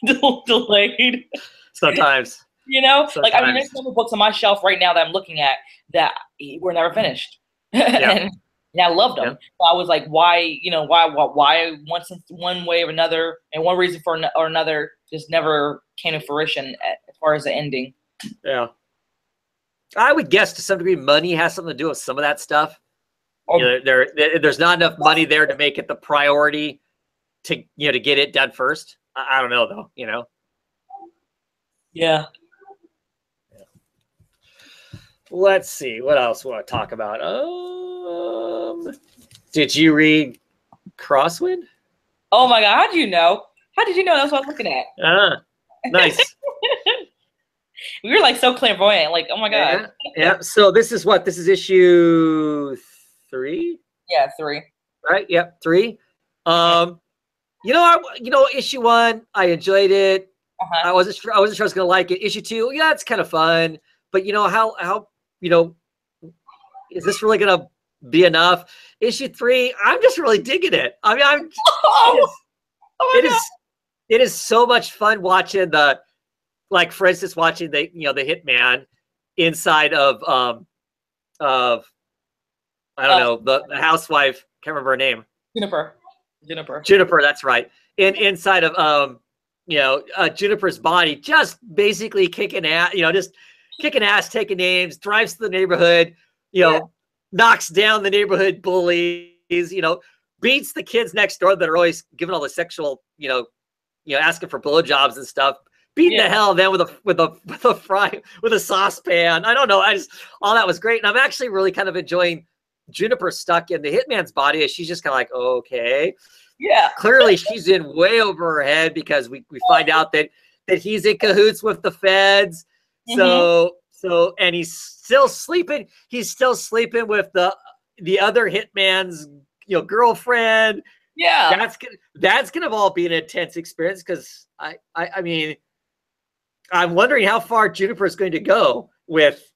delayed. Sometimes. Sometimes. Like, I mean, there's some books on my shelf right now that I'm looking at that were never finished. Yeah. And I loved them. Yeah. So I was like, why one way or another, and one reason or another just never came to fruition as far as the ending. Yeah. I would guess to some degree money has something to do with some of that stuff. There's not enough money there to make it the priority to get it done first. I don't know though, Yeah. Let's see. What else want to talk about? Did you read Crosswind? Oh my God! How did you know? That's what I was looking at. Nice. We were like so clairvoyant. Like, oh my God. Yeah. So this is issue 3. Yeah, 3. Right. Yep. 3. Issue 1, I enjoyed it. I wasn't sure I was gonna like it. Issue 2, yeah, it's kind of fun. But how is this really gonna be enough? Issue 3, I'm just really digging it. I mean, it is so much fun watching for instance, watching the hitman inside of I don't know, the housewife, can't remember her name. Juniper, that's right. Inside of Juniper's body, just basically kicking ass, taking names, drives to the neighborhood, knocks down the neighborhood bullies, beats the kids next door that are always giving all the sexual, asking for blowjobs and stuff, beating the hell of them with a saucepan. I don't know. All that was great. And I'm actually really kind of enjoying Juniper stuck in the hitman's body, as she's just kind of like, okay. Yeah. Clearly she's in way over her head, because we find out that he's in cahoots with the feds. So and he's still sleeping. He's still sleeping with the other hitman's girlfriend. Yeah. That's gonna all be an intense experience, because I mean, I'm wondering how far Juniper is going to go with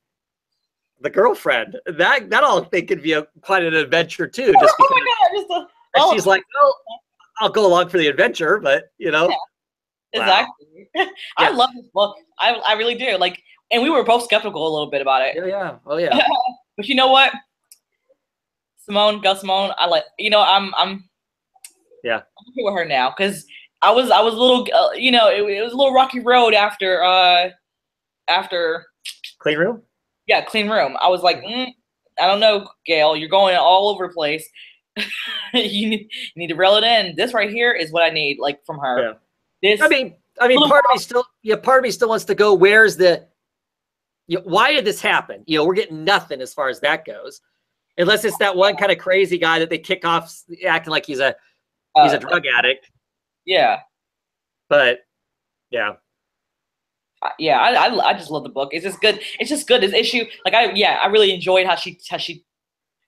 the girlfriend. That all I think could be quite an adventure too. Just because she's like, well, I'll go along for the adventure, but Yeah, exactly. Wow. I love this book. I really do. Like, and we were both skeptical a little bit about it. Yeah. Oh yeah. But you know what? Simone, I'm yeah. I'm okay with her now, because I was a little, it was a little rocky road after Clean Room. Yeah, Clean Room. I was like, I don't know, Gail, you're going all over the place. you need to reel it in. This right here is what I need, like, from her. Yeah. I mean, part of me still wants to go, where's why did this happen? We're getting nothing as far as that goes, unless it's that one kind of crazy guy that they kick off acting like he's a drug addict. Yeah. But yeah. Yeah, I just love the book. It's just good. It's just good. This issue, like, I really enjoyed how she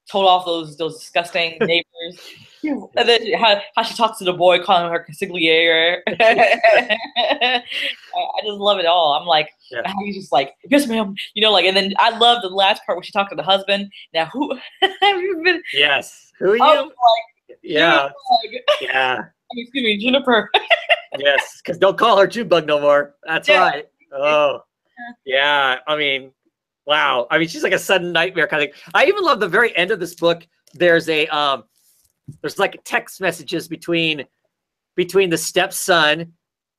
told off those disgusting neighbors, and then how she talks to the boy, calling her consigliere. I just love it all. I'm like, how he's just like, yes, ma'am, and then I love the last part where she talked to the husband. Now, who have you been? Yes, who are you? Like, yeah, yeah. Excuse me, Juniper. Yes, because don't call her June Bug no more. That's right. Oh, yeah. I mean, wow. I mean, she's like a sudden nightmare kind of thing. I even love the very end of this book. There's there's like text messages between the stepson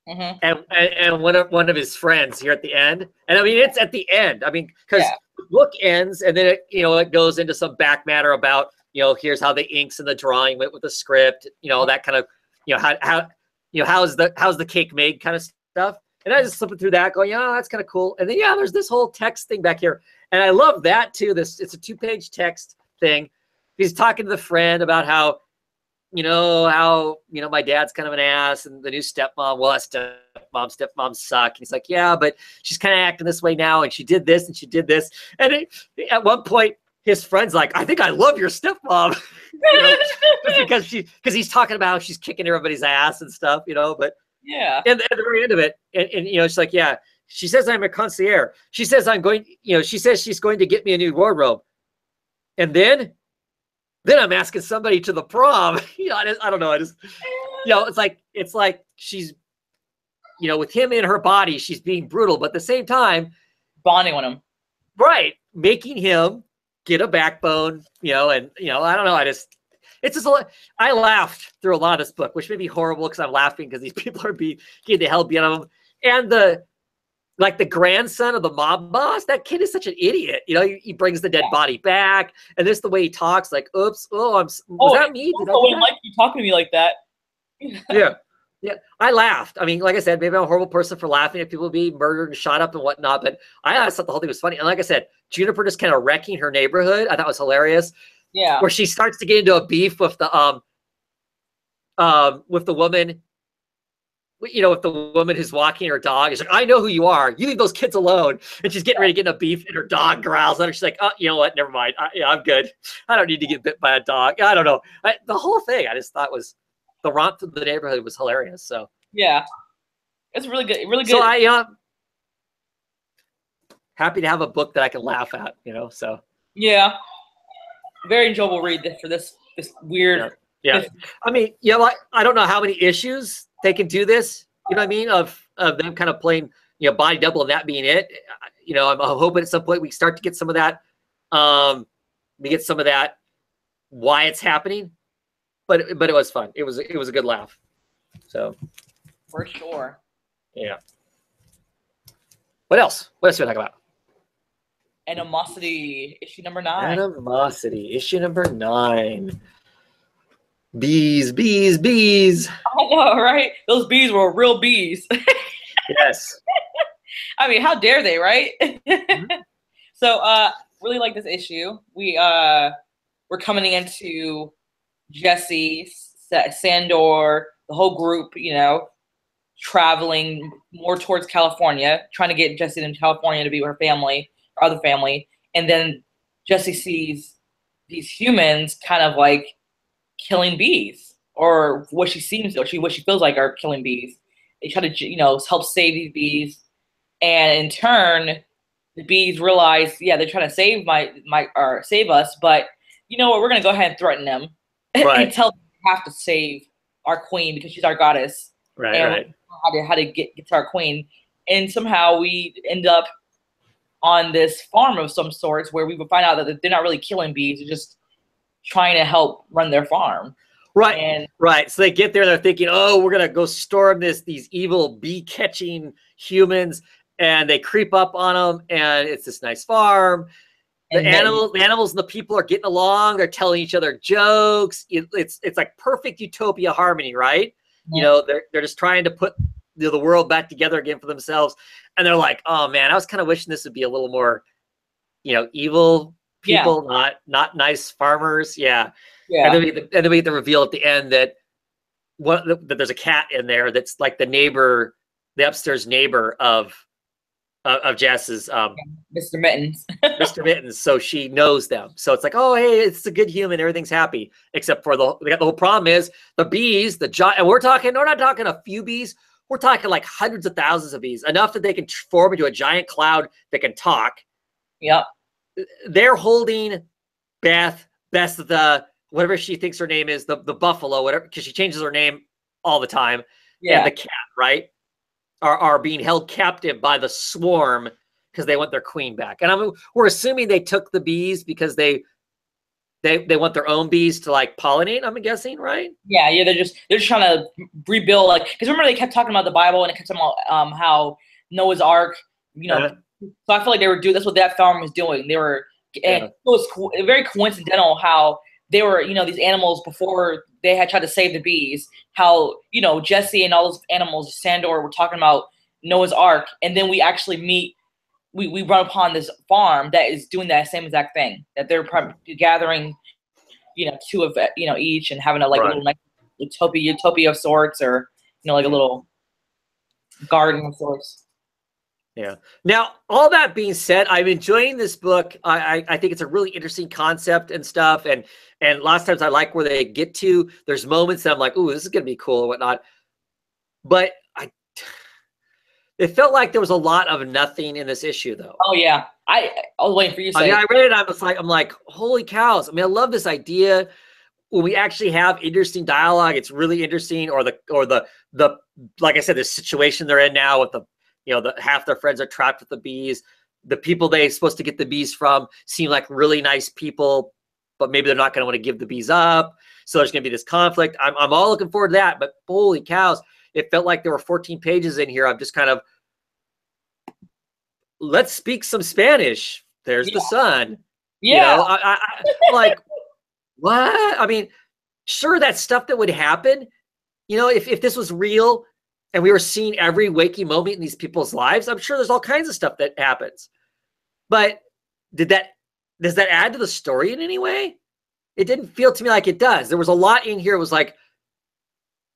and one of his friends here at the end. And I mean, it's at the end. I mean, because the book ends and then it goes into some back matter about, here's how the inks and the drawing went with the script, that kind of, how's the cake made kind of stuff. And I just flipping through that going, yeah, that's kind of cool. And then, there's this whole text thing back here. And I love that too. It's a 2-page text thing. He's talking to the friend about how my dad's kind of an ass and the new stepmom, stepmoms suck. And he's like, yeah, but she's kind of acting this way now. And she did this and she did this. And at one point, his friend's like, I think I love your stepmom. because he's talking about how she's kicking everybody's ass and stuff, but yeah. And at the very end of it, and she's like, yeah, she says I'm a concierge. She says she says she's going to get me a new wardrobe. And then I'm asking somebody to the prom. I don't know. It's like she's, with him in her body, she's being brutal, but at the same time, bonding with him, right? Making him get a backbone, and I don't know. It's just I laughed through a lot of this book, which may be horrible because I'm laughing because these people are getting the hell beat out of them, and the grandson of the mob boss, that kid is such an idiot. He brings the dead body back, and this the way he talks, like, oops, was that me? Did I like you talking to me like that? Yeah. I laughed. I mean, like I said, maybe I'm a horrible person for laughing at people being murdered and shot up and whatnot, but I thought the whole thing was funny. And like I said, Juniper just kind of wrecking her neighborhood, I thought was hilarious. Yeah. Where she starts to get into a beef with the woman. With the woman who's walking her dog. She's like, I know who you are. You leave those kids alone. And she's getting ready to get in a beef, and her dog growls at her. She's like, oh, you know what? Never mind. I'm good. I don't need to get bit by a dog. I don't know. The whole thing, I just thought was the romp through the neighborhood was hilarious. So yeah, it's really good. Really good. So I happy to have a book that I can laugh at. So yeah, very enjoyable read for this weird. Yeah. I mean, I don't know how many issues they can do this, what I mean, of them kind of playing, body double and that being it. I'm hoping at some point we start to get some of that. We get some of that why it's happening, but it was fun. It was a good laugh. So for sure. Yeah. What else? What else do we talk about? Animosity, issue number 9. Animosity, issue number 9. Bees. I know, right? Those bees were real bees. Yes. I mean, how dare they, right? So, really like this issue. We're coming into Jesse, Sandor, the whole group, traveling more towards California, trying to get Jesse in California to be with her family, her other family. And then Jesse sees these humans kind of like killing bees, or what she feels like are killing bees. They try to, help save these bees. And in turn, the bees realize, they're trying to save save us, but you know what? We're going to go ahead and threaten them and tell them we have to save our queen because she's our goddess. Right. How to get to our queen. And somehow we end up on this farm of some sorts where we would find out that they're not really killing bees. They're just trying to help run their farm. Right. So they get there, they're thinking, oh, we're going to go storm these evil bee catching humans. And they creep up on them, and it's this nice farm. The animals and the people are getting along. They're telling each other jokes. It's like perfect utopia harmony, right? Yeah. They're just trying to put the world back together again for themselves. And they're like, oh man, I was kind of wishing this would be a little more, evil people, not nice farmers. Yeah. And then we get the reveal at the end that that there's a cat in there that's like the upstairs neighbor of Jess's, Mr. Mittens. Mr. Mittens. So she knows them. So it's like, oh, hey, it's a good human. Everything's happy, except for the whole problem is the bees, and we're not talking a few bees. We're talking like hundreds of thousands of bees, enough that they can form into a giant cloud that can talk. Yep. They're holding Beth, the whatever she thinks her name is, the buffalo, whatever, because she changes her name all the time. Yeah. And the cat, right? Are being held captive by the swarm because they want their queen back. And we're assuming they took the bees because they want their own bees to like pollinate, I'm guessing, right? Yeah, they're just trying to rebuild, like, because remember they kept talking about the Bible and it kept talking about how Noah's Ark, so I feel like they were doing, that's what that farm was doing. They were, and it was very coincidental how they were, these animals before they had tried to save the bees, how, Jesse and all those animals, Sandor, were talking about Noah's Ark, and then we actually meet, we run upon this farm that is doing that same exact thing, that they're probably gathering, two of, each, and having a little like utopia of sorts, or, like a little garden of sorts. Yeah. Now, all that being said, I'm enjoying this book. I think it's a really interesting concept and stuff. And lots of times I like where they get to. There's moments that I'm like, ooh, this is going to be cool and whatnot. But it felt like there was a lot of nothing in this issue, though. Oh yeah, I was waiting for you to say. I read it. I'm like, holy cows! I mean, I love this idea. When we actually have interesting dialogue, it's really interesting. Or the like I said, the situation they're in now with the half their friends are trapped with the bees. The people they're supposed to get the bees from seem like really nice people, but maybe they're not going to want to give the bees up. So there's going to be this conflict. I'm all looking forward to that. But holy cows! It felt like there were 14 pages in here. I'm just kind of, let's speak some Spanish. There's the sun. Yeah. I'm like, what? I mean, sure, that's stuff that would happen. If this was real and we were seeing every waking moment in these people's lives, I'm sure there's all kinds of stuff that happens. But does that add to the story in any way? It didn't feel to me like it does. There was a lot in here. It was like,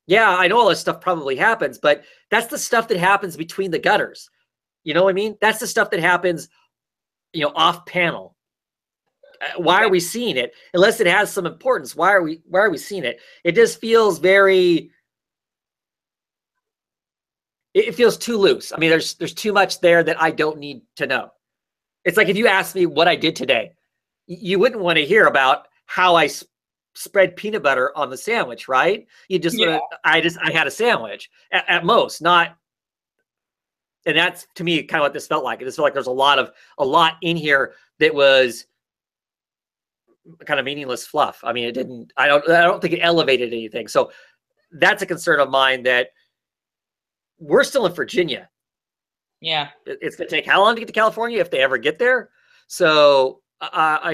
yeah, I know all this stuff probably happens, but that's the stuff that happens between the gutters. You know what I mean? That's the stuff that happens, off panel. Why are we seeing it? Unless it has some importance, why are we seeing it? It just feels very, it feels too loose. I mean, there's too much there that I don't need to know. It's like if you asked me what I did today, you wouldn't want to hear about how I spread peanut butter on the sandwich, right? You just I had a sandwich at most, not. And that's, to me, kind of what this felt like. It just felt like there's a lot in here that was kind of meaningless fluff. I mean, I don't think it elevated anything. So that's a concern of mine, that we're still in Virginia. Yeah. It's going to take how long to get to California if they ever get there? So, I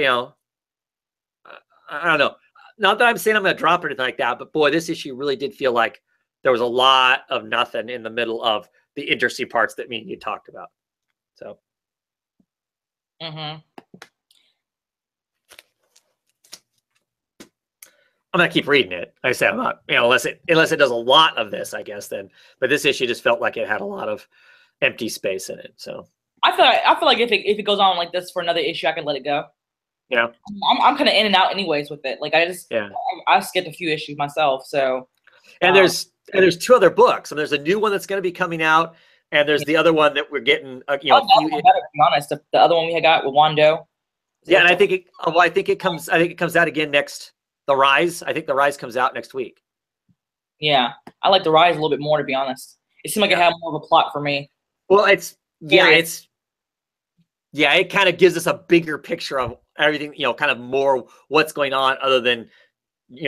don't know. Not that I'm saying I'm going to drop or anything like that, but boy, this issue really did feel like there was a lot of nothing in the middle of the interesting parts that me and you talked about. So. Mm-hmm. I'm going to keep reading it. Like I said, I'm not, unless it does a lot of this, I guess then. But this issue just felt like it had a lot of empty space in it. So. I feel like if it goes on like this for another issue, I can let it go. Yeah. I'm kind of in and out anyways with it. Like I skipped a few issues myself. So. And there's two other books, and there's a new one that's going to be coming out, and there's the other one that we're getting. To be honest, the other one we had got with Wando. Yeah, and I think it comes out again next. The Rise. I think The Rise comes out next week. Yeah, I like The Rise a little bit more, to be honest. It seemed like it had more of a plot for me. Well, it kind of gives us a bigger picture of everything, kind of more what's going on other than,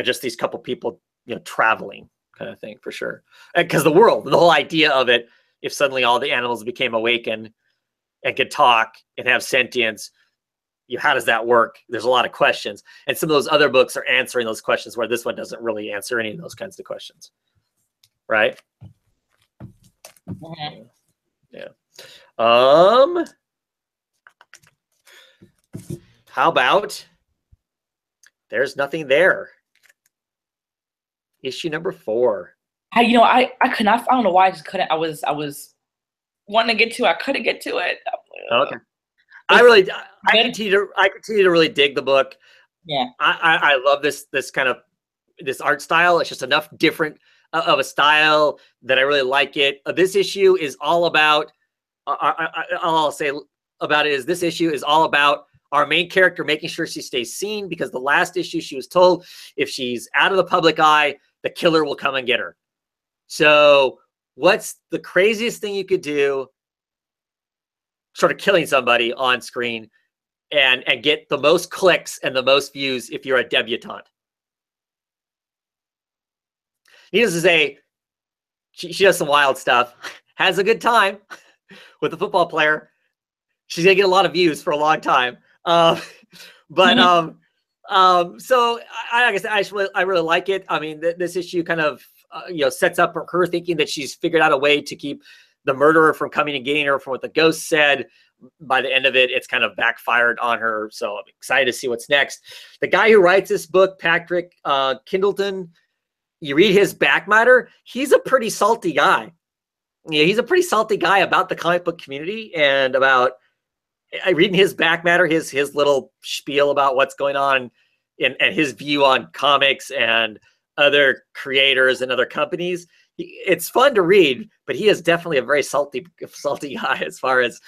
just these couple people, traveling kind of thing, for sure. Because the whole idea of it, if suddenly all the animals became awakened and could talk and have sentience, how does that work? There's a lot of questions. And some of those other books are answering those questions, where this one doesn't really answer any of those kinds of questions. Right? Mm-hmm. Yeah. How about There's Nothing There? Issue number 4. I could not. I don't know why I just couldn't. I was wanting to get to it. I couldn't get to it. Okay. I continue to really dig the book. Yeah. I love this kind of this art style. It's just enough different of a style that I really like it. This issue is all about. All I'll say about it is this issue is all about our main character making sure she stays seen, because the last issue she was told if she's out of the public eye, the killer will come and get her. So what's the craziest thing you could do sort of killing somebody on screen and get the most clicks and the most views if you're a debutante. Needless to say, she does some wild stuff, has a good time with the football player. She's gonna get a lot of views for a long time. So like I said, I really like it. I mean, this issue kind of sets up her thinking that she's figured out a way to keep the murderer from coming and getting her from what the ghost said. By the end of it, it's kind of backfired on her. So I'm excited to see what's next. The guy who writes this book, Patrick Kindleton, you read his back matter, he's a pretty salty guy. Yeah, he's a pretty salty guy about the comic book community and about reading his back matter, his little spiel about what's going on and his view on comics and other creators and other companies. It's fun to read, but he is definitely a very salty guy as far as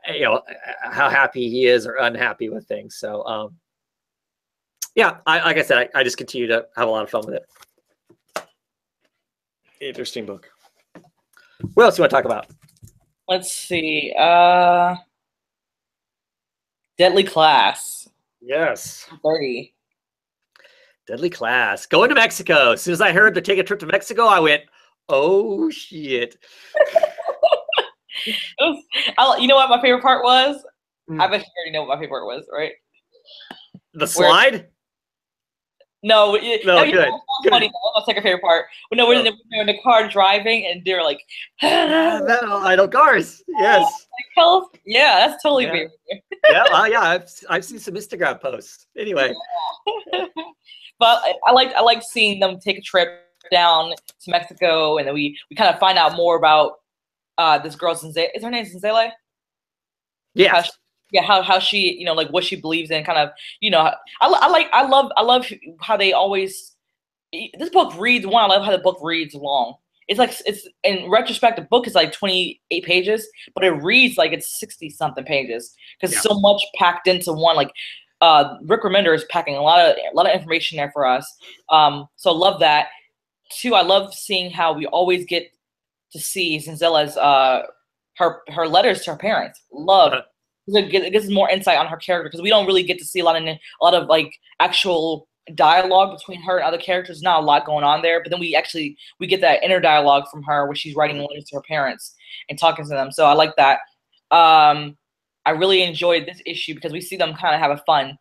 how happy he is or unhappy with things. So yeah, like I said, I just continue to have a lot of fun with it. Interesting book. What else do you want to talk about? Let's see. Deadly Class. Yes. 30. Deadly Class. Going to Mexico. As soon as I heard they're taking a trip to Mexico, I went, oh, shit. You know what my favorite part was? I bet you already know what my favorite part was, right? The slide? No, good. Funny. That was my second favorite part. But no, we're in the car driving, and they're like, idle cars. Yes. Yeah, that's totally favorite. yeah. I've seen some Instagram posts. Anyway. But I like seeing them take a trip down to Mexico, and then we kind of find out more about this girl. Is her name Zenzele? Yeah. How she, like what she believes in, kind of, I love how they always, this book reads, I love how the book reads long. It's in retrospect, the book is like 28 pages, but it reads like it's 60 something pages because so much packed into one. Like Rick Remender is packing a lot of information there for us. So I love that. Two, I love seeing how we always get to see Zenzele's her letters to her parents. It gives us more insight on her character because we don't really get to see a lot of like actual dialogue between her and other characters. Not a lot going on there, but then we get that inner dialogue from her where she's writing letters to her parents and talking to them. So I like that. I really enjoyed this issue because we see them kind of have fun,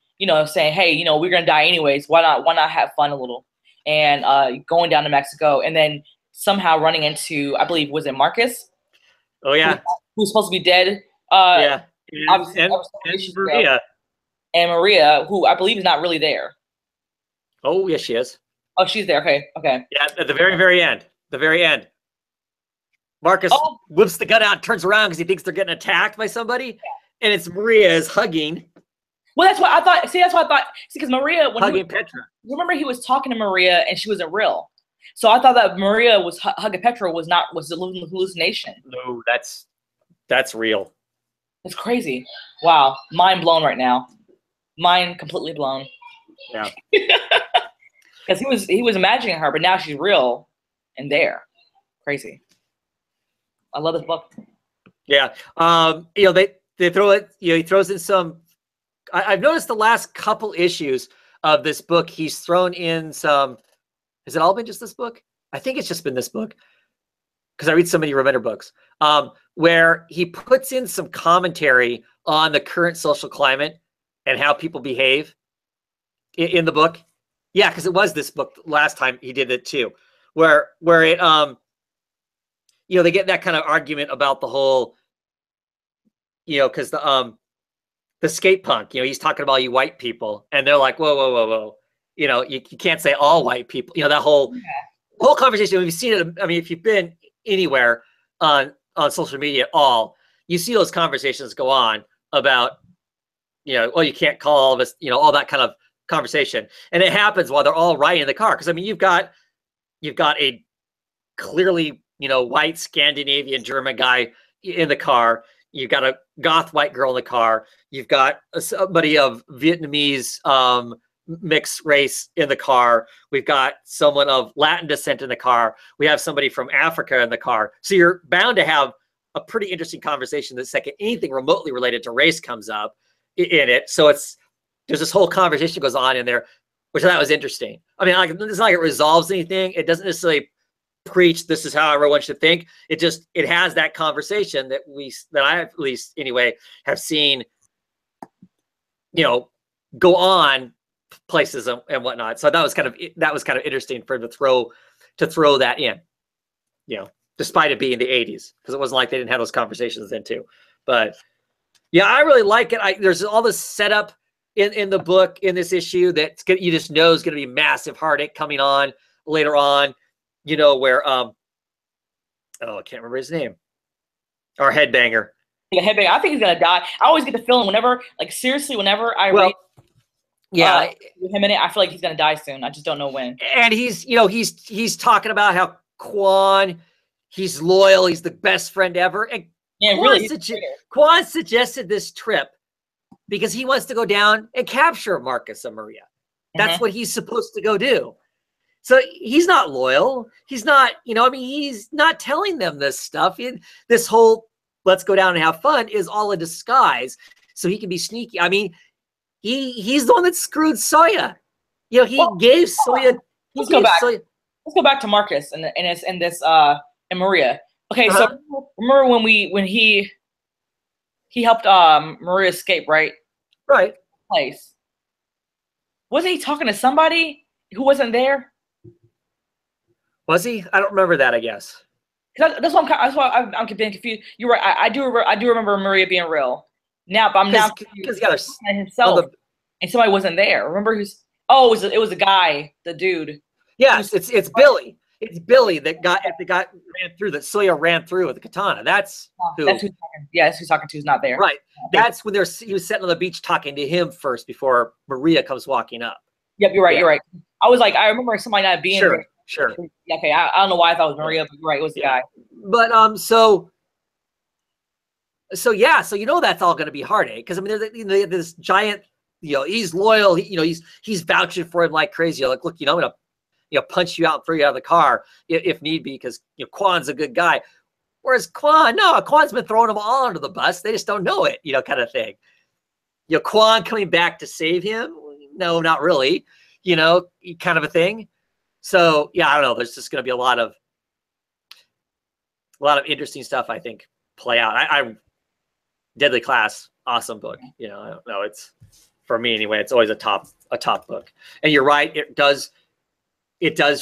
saying, hey, we're gonna die anyways. Why not have fun a little? And going down to Mexico and then somehow running into, I believe, was it Marcus? Oh yeah, who's supposed to be dead. Yeah. And Maria. And Maria, who I believe is not really there. Oh, yes, she is. Oh, she's there. Okay. Yeah, at the very, very end. Marcus whips the gun out and turns around because he thinks they're getting attacked by somebody. And it's Maria is hugging. Well, that's what I thought. See, because Maria, hugging Petra. Remember, he was talking to Maria and she wasn't real. So I thought that Maria was hugging Petra was a hallucination. No, that's real. It's crazy. Wow. Mind blown right now. Mind completely blown. Yeah. Because he was imagining her, but now she's real and there. Crazy. I love this book. Yeah. They throw it, he throws in some, I've noticed the last couple issues of this book, he's thrown in some, has it all been just this book? I think it's just been this book. Because I read so many Remender books, where he puts in some commentary on the current social climate and how people behave in the book. Yeah, because it was this book last time he did it too, where it they get that kind of argument about the whole, because the skate punk, he's talking about you white people, and they're like, whoa, you can't say all white people, that whole conversation. We've seen it. I mean, if you've been anywhere on social media at all, you see those conversations go on about, you can't call all of us, all that kind of conversation. And it happens while they're all riding in the car. Because I mean, you've got a clearly, white Scandinavian German guy in the car. You've got a goth white girl in the car. You've got somebody of Vietnamese mixed race in the car. We've got someone of Latin descent in the car. We have somebody from Africa in the car. So you're bound to have a pretty interesting conversation the second anything remotely related to race comes up in it. So there's this whole conversation goes on in there, which I thought was interesting. I mean, like, it's not like it resolves anything. It doesn't necessarily preach this is how everyone should think. It has that conversation that I, at least anyway, have seen, go on places and whatnot. So that was kind of interesting for him to throw that in, despite it being the 80s, because it wasn't like they didn't have those conversations then too. But yeah, I really like it. There's all this setup in the book, in this issue, that you just know is going to be massive heartache coming on later on, where I can't remember his name. Our headbanger. Yeah, headbanger. I think he's gonna die. I always get the feeling whenever I read with him in it, I feel like he's gonna die soon. I just don't know when. And he's talking about how Quan, he's loyal, he's the best friend ever. And yeah, Quan suggested this trip because he wants to go down and capture Marcus and Maria. That's what he's supposed to go do. So he's not loyal. He's not, he's not telling them this stuff. This whole let's go down and have fun is all a disguise so he can be sneaky. I mean, he's the one that screwed Soya. He gave Soya. Let's go back to Marcus and Maria. Okay, so remember when he helped Maria escape, right? Right. Place. Wasn't he talking to somebody who wasn't there? Was he? I don't remember that, I guess. That's why I'm being confused. You're right. I do remember Maria being real. Now, but I'm now because himself, and somebody wasn't there. Remember who's? Oh, it was a guy, the dude. Yes, it's Billy. It's Billy that ran through, that Soya ran through with the katana. That's who. That's who's talking. Yeah, that's who's talking to. Who's not there. Right. That's when he was sitting on the beach talking to him first before Maria comes walking up. Yep, you're right. Yeah. You're right. I was like, I remember somebody not being there. Sure. Okay, I don't know why I thought it was Maria, but you're right, it was the guy. But so that's all going to be heartache, because I mean, there's this giant, he's loyal, he's vouching for him like crazy. Like, look, I'm gonna punch you out and throw you out of the car if need be, because Quan's a good guy. Whereas Quan's been throwing them all under the bus. They just don't know it, kind of thing. Quan coming back to save him? No, not really. Kind of a thing. So yeah, I don't know. There's just going to be a lot of interesting stuff, I think, play out. I Deadly Class, awesome book. I don't know. It's, for me anyway, it's always a top book. And you're right. It does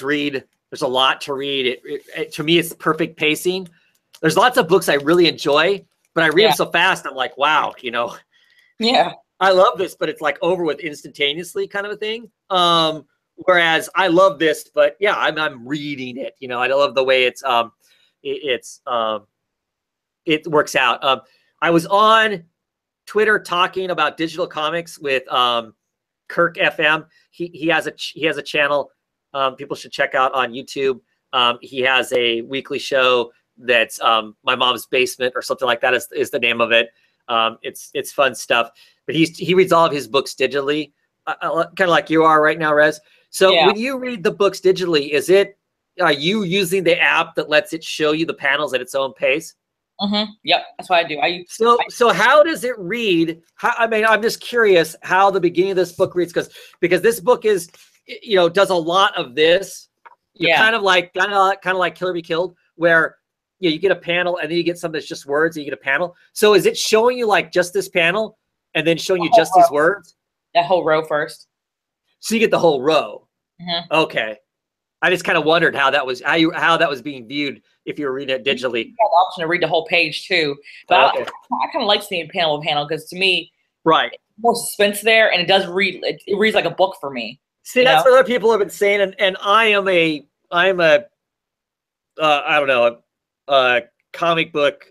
read. There's a lot to read. To me, it's perfect pacing. There's lots of books I really enjoy, but I read them so fast. I'm like, wow, Yeah. I love this, but it's like over with instantaneously, kind of a thing. Whereas I love this, but yeah, I'm reading it. I love the way it works out. I was on Twitter talking about digital comics with Kirk FM. He has a channel people should check out on YouTube. He has a weekly show that's My Mom's Basement or something like that is the name of it. It's fun stuff. But he reads all of his books digitally, kind of like you are right now, Rez. So when you read the books digitally, are you using the app that lets it show you the panels at its own pace? Yep, that's what I do. So how does it read? I'm just curious how the beginning of this book reads, because this book is, does a lot of this. Kind of like Kill or Be Killed, where you get a panel and then you get something that's just words and you get a panel. So is it showing you like just this panel and then showing you just these words? That whole row first. So you get the whole row. Okay. I just kind of wondered how that was being viewed if you were reading it digitally. You have the option to read the whole page too, but I kind of like seeing panel to panel, because to me, right, more suspense there, and it does read. It reads like a book for me. See, that's what other people have been saying, and I am a I don't know, a comic book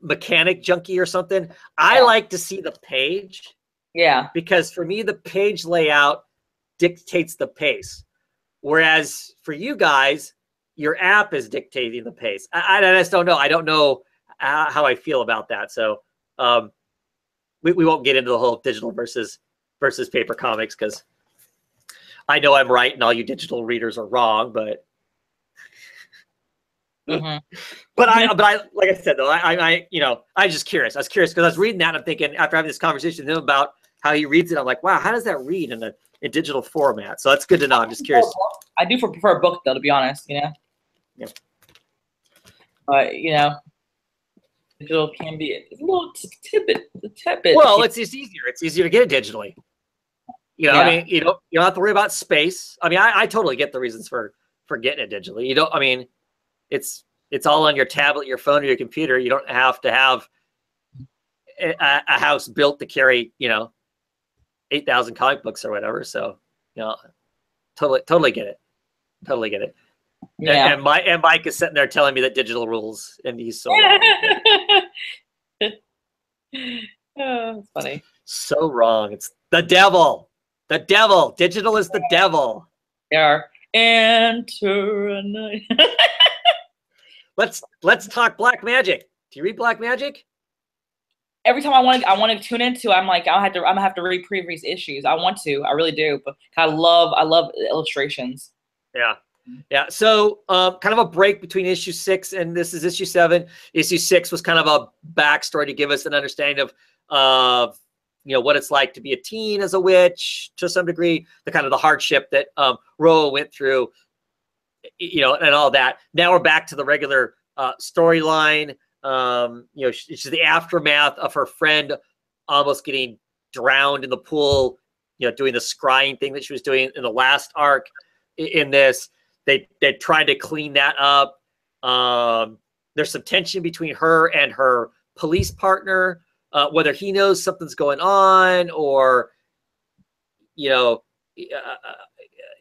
mechanic junkie or something. I like to see the page. Yeah. Because for me, the page layout dictates the pace. Whereas for you guys, your app is dictating the pace. I just don't know. I don't know how I feel about that. So we won't get into the whole digital versus paper comics, because I know I'm right and all you digital readers are wrong, but Mhm. But I, like I said though, I just curious. I was curious because I was reading that and I'm thinking after having this conversation with him about how he reads it, I'm like, wow, how does that read in digital format? So that's good to know. I'm just curious. I do prefer a book though, to be honest. Yeah. But digital can be a little tidbit. Well, it's just easier. It's easier to get it digitally. I mean, you don't have to worry about space. I mean, I totally get the reasons for getting it digitally. I mean, it's all on your tablet, your phone, or your computer. You don't have to have a house built to carry, 8,000 comic books or whatever. So, totally get it. Totally get it. Yeah. And Mike is sitting there telling me that digital rules, and he's so wrong. Oh, that's funny. So wrong. It's the devil. The devil. Digital is the devil. They are. Enter a night. Let's talk Black Magic. Do you read Black Magic? Every time I want to tune into, I'm like, I'm gonna have to read previous issues. I want to, I really do, but I love illustrations. Yeah. So, kind of a break between issue 6 and this is issue 7. Issue 6 was kind of a backstory to give us an understanding of what it's like to be a teen as a witch to some degree, the kind of the hardship that Roa went through, and all that. Now we're back to the regular storyline. She's the aftermath of her friend almost getting drowned in the pool, doing the scrying thing that she was doing in the last arc. In this, they tried to clean that up. There's some tension between her and her police partner, whether he knows something's going on or,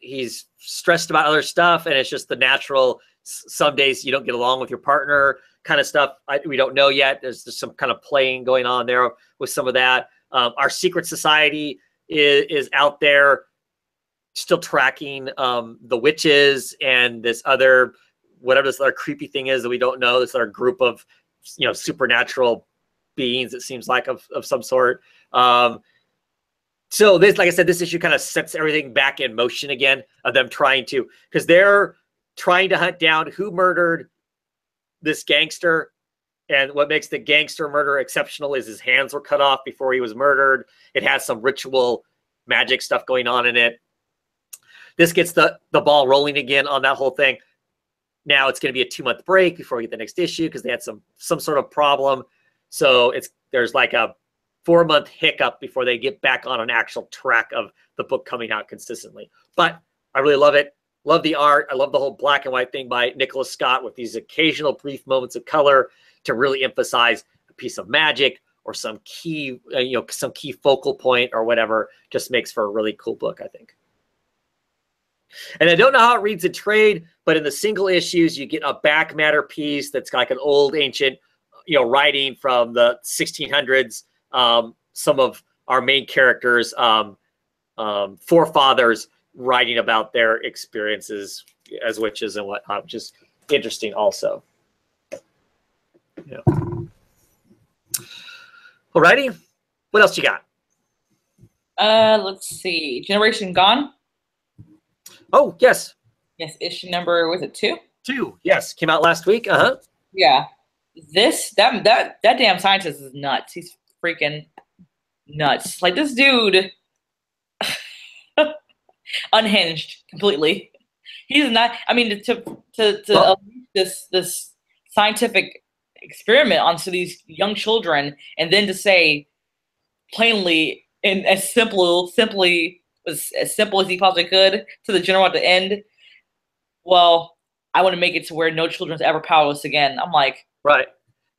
he's stressed about other stuff, and it's just the natural. Some days you don't get along with your partner kind of stuff. We don't know yet. There's just some kind of playing going on there with some of that. Our secret society is out there still tracking the witches and this other, whatever this other creepy thing is that we don't know, this other group of, supernatural beings, it seems like, of some sort. So this, like I said, this issue kind of sets everything back in motion again of them because they're trying to hunt down who murdered this gangster. And what makes the gangster murder exceptional is his hands were cut off before he was murdered. It has some ritual magic stuff going on in it. This gets the ball rolling again on that whole thing. Now it's going to be a 2-month break before we get the next issue because they had some sort of problem. So there's like a 4-month hiccup before they get back on an actual track of the book coming out consistently. But I really love it. Love the art. I love the whole black and white thing by Nicholas Scott with these occasional brief moments of color to really emphasize a piece of magic or some key, some key focal point or whatever. Just makes for a really cool book, I think. And I don't know how it reads in trade, but in the single issues, you get a back matter piece that's like an old ancient, writing from the 1600s. Some of our main characters' forefathers writing about their experiences as witches and whatnot, which is interesting also. Yeah. Alrighty. What else you got? Let's see. Generation Gone. Oh, yes. Yes, issue number, was it 2? 2, yes. Came out last week. Yeah. That damn scientist is nuts. He's freaking nuts. Like, this dude unhinged completely. He's not, I mean, to this scientific experiment onto these young children, and then to say plainly and as simple as he possibly could to the general at the end, well, I want to make it to where no children's ever powerless again. I'm like, right.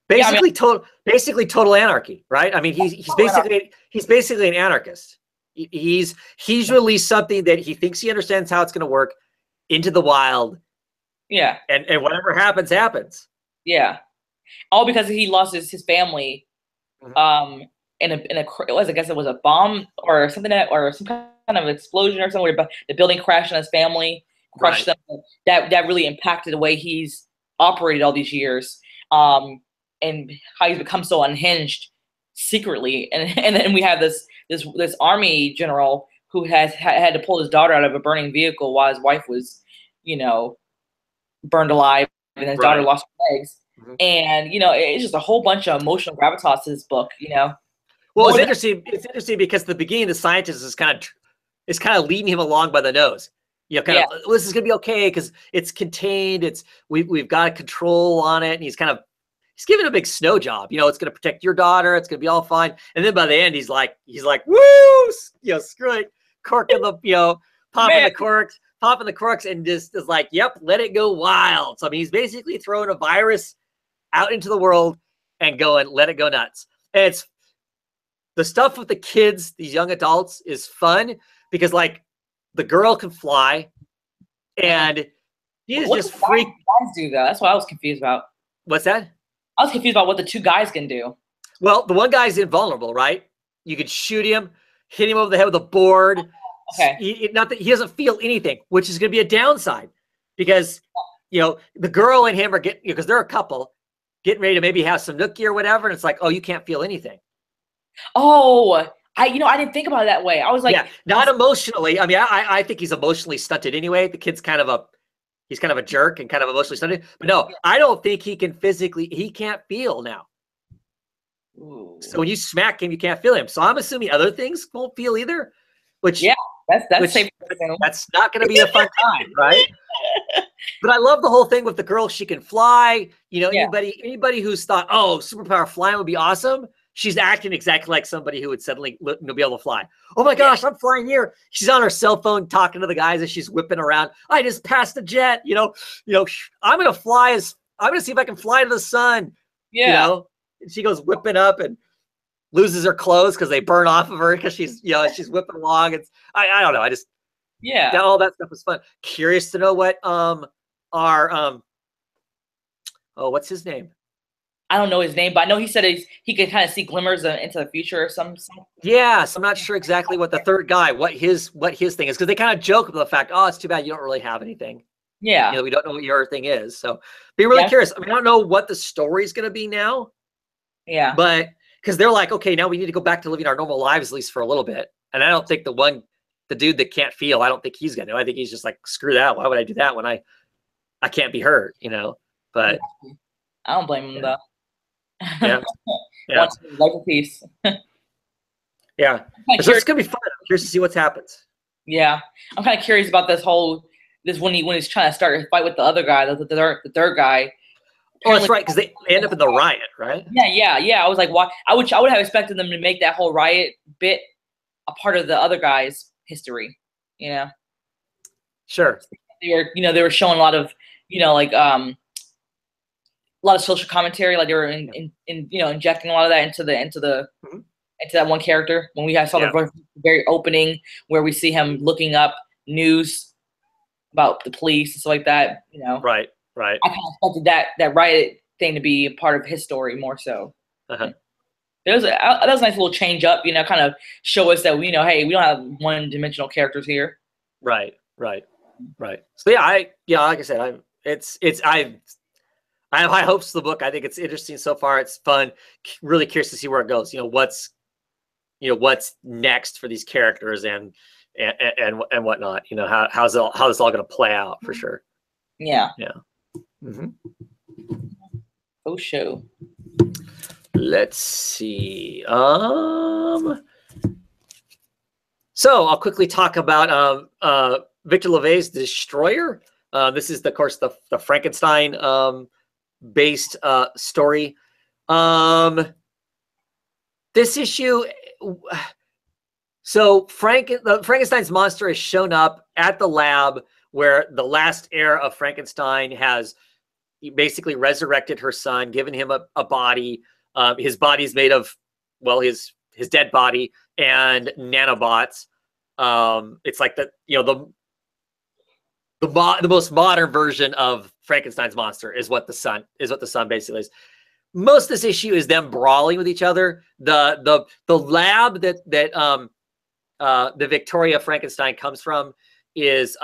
Basically, total anarchy, right? I mean, he's basically an anarchist. He's released something that he thinks he understands how it's going to work into the wild. Yeah. And whatever happens, happens. Yeah. All because he lost his family. Mm-hmm. I guess it was a bomb or something or some kind of explosion or something where the building crashed on his family, crushed them. That really impacted the way he's operated all these years. And how he's become so unhinged secretly. And then we have this army general who had to pull his daughter out of a burning vehicle while his wife was, burned alive and his daughter lost her legs. Mm-hmm. And, you know, it's just a whole bunch of emotional gravitas to this book, you know. Well, it's interesting. It's interesting because at the beginning, the scientist is kind of leading him along by the nose. You know, kind of, well, this is gonna be okay because it's contained. It's we've got a control on it, and he's giving a big snow job. You know, it's gonna protect your daughter. It's gonna be all fine. And then by the end, he's like, woo, you know, screw it, corking the, you know, popping the corks, and just is like, yep, let it go wild. So I mean, he's basically throwing a virus out into the world and going, let it go nuts. And it's the stuff with the kids, these young adults, is fun because like the girl can fly, and he is just freak. Guys do though. That's what I was confused about. What's that? I was confused about what the two guys can do. Well, the one guy's invulnerable, right? You could shoot him, hit him over the head with a board. Okay. Not that he doesn't feel anything, which is going to be a downside because, you know, the girl and him are getting, because they're a couple, getting ready to maybe have some nookie or whatever, and it's like, oh, you can't feel anything. Oh, I didn't think about it that way. I was like, yeah, not emotionally. I mean, I think he's emotionally stunted anyway. The kid's he's kind of a jerk and kind of emotionally stunted. But no, I don't think he can't feel now. Ooh. So when you smack him, you can't feel him. So I'm assuming other things won't feel either. Which that's safe. That's not going to be a fun time, right? But I love the whole thing with the girl. She can fly. You know, anybody who's thought, oh, superpower flying would be awesome. She's acting exactly like somebody who would suddenly be able to fly. Oh my gosh, I'm flying here. She's on her cell phone talking to the guys as she's whipping around. I just passed a jet. You know, I'm gonna fly I'm gonna see if I can fly to the sun. Yeah. You know, and she goes whipping up and loses her clothes because they burn off of her because she's she's whipping along. It's I don't know. I just all that stuff was fun. Curious to know what what's his name? I don't know his name, but I know he said he could kind of see glimmers into the future or something. Yeah, so I'm not sure exactly what the third guy, what his thing is, because they kind of joke about the fact, oh, it's too bad you don't really have anything. Yeah, you know, we don't know what your thing is, so be really curious. I mean, I don't know what the story's going to be now. Yeah, but because they're like, okay, now we need to go back to living our normal lives at least for a little bit, and I don't think the dude that can't feel, I don't think he's going to. I think he's just like, screw that. Why would I do that when I can't be hurt? You know, but I don't blame him though. Yeah. Wants life of peace. Yeah. So it's gonna be fun. I'm curious to see what happens. Yeah. I'm kind of curious about this when he's trying to start a fight with the other guy, the third guy. Oh, that's right, because they end up in the riot, right? Yeah. I was like, why? I would have expected them to make that whole riot bit a part of the other guy's history, you know? Sure. They were showing a lot of, like a lot of social commentary, like they were injecting a lot of that into that one character. When we saw the very opening where we see him looking up news about the police and stuff like that, you know. Right. I kind of expected that riot thing to be a part of his story more so. Uh-huh. That was a nice little change up, you know, kind of show us that hey, we don't have one-dimensional characters here. Right. So like I said, I have high hopes for the book. I think it's interesting so far. It's fun. Really curious to see where it goes. You know, what's next for these characters and whatnot. You know, how's this all going to play out for sure. Yeah. Mm-hmm. Oh, show. Let's see. So I'll quickly talk about Victor LaVey's Destroyer. This is, of course, the Frankenstein based story. This issue, so Frankenstein's monster has shown up at the lab where the last heir of Frankenstein has basically resurrected her son, given him a body. His body's made of, well, his dead body and nanobots. It's like the most modern version of Frankenstein's monster is what the son basically is. Most of this issue is them brawling with each other. The lab that the Victoria Frankenstein comes from is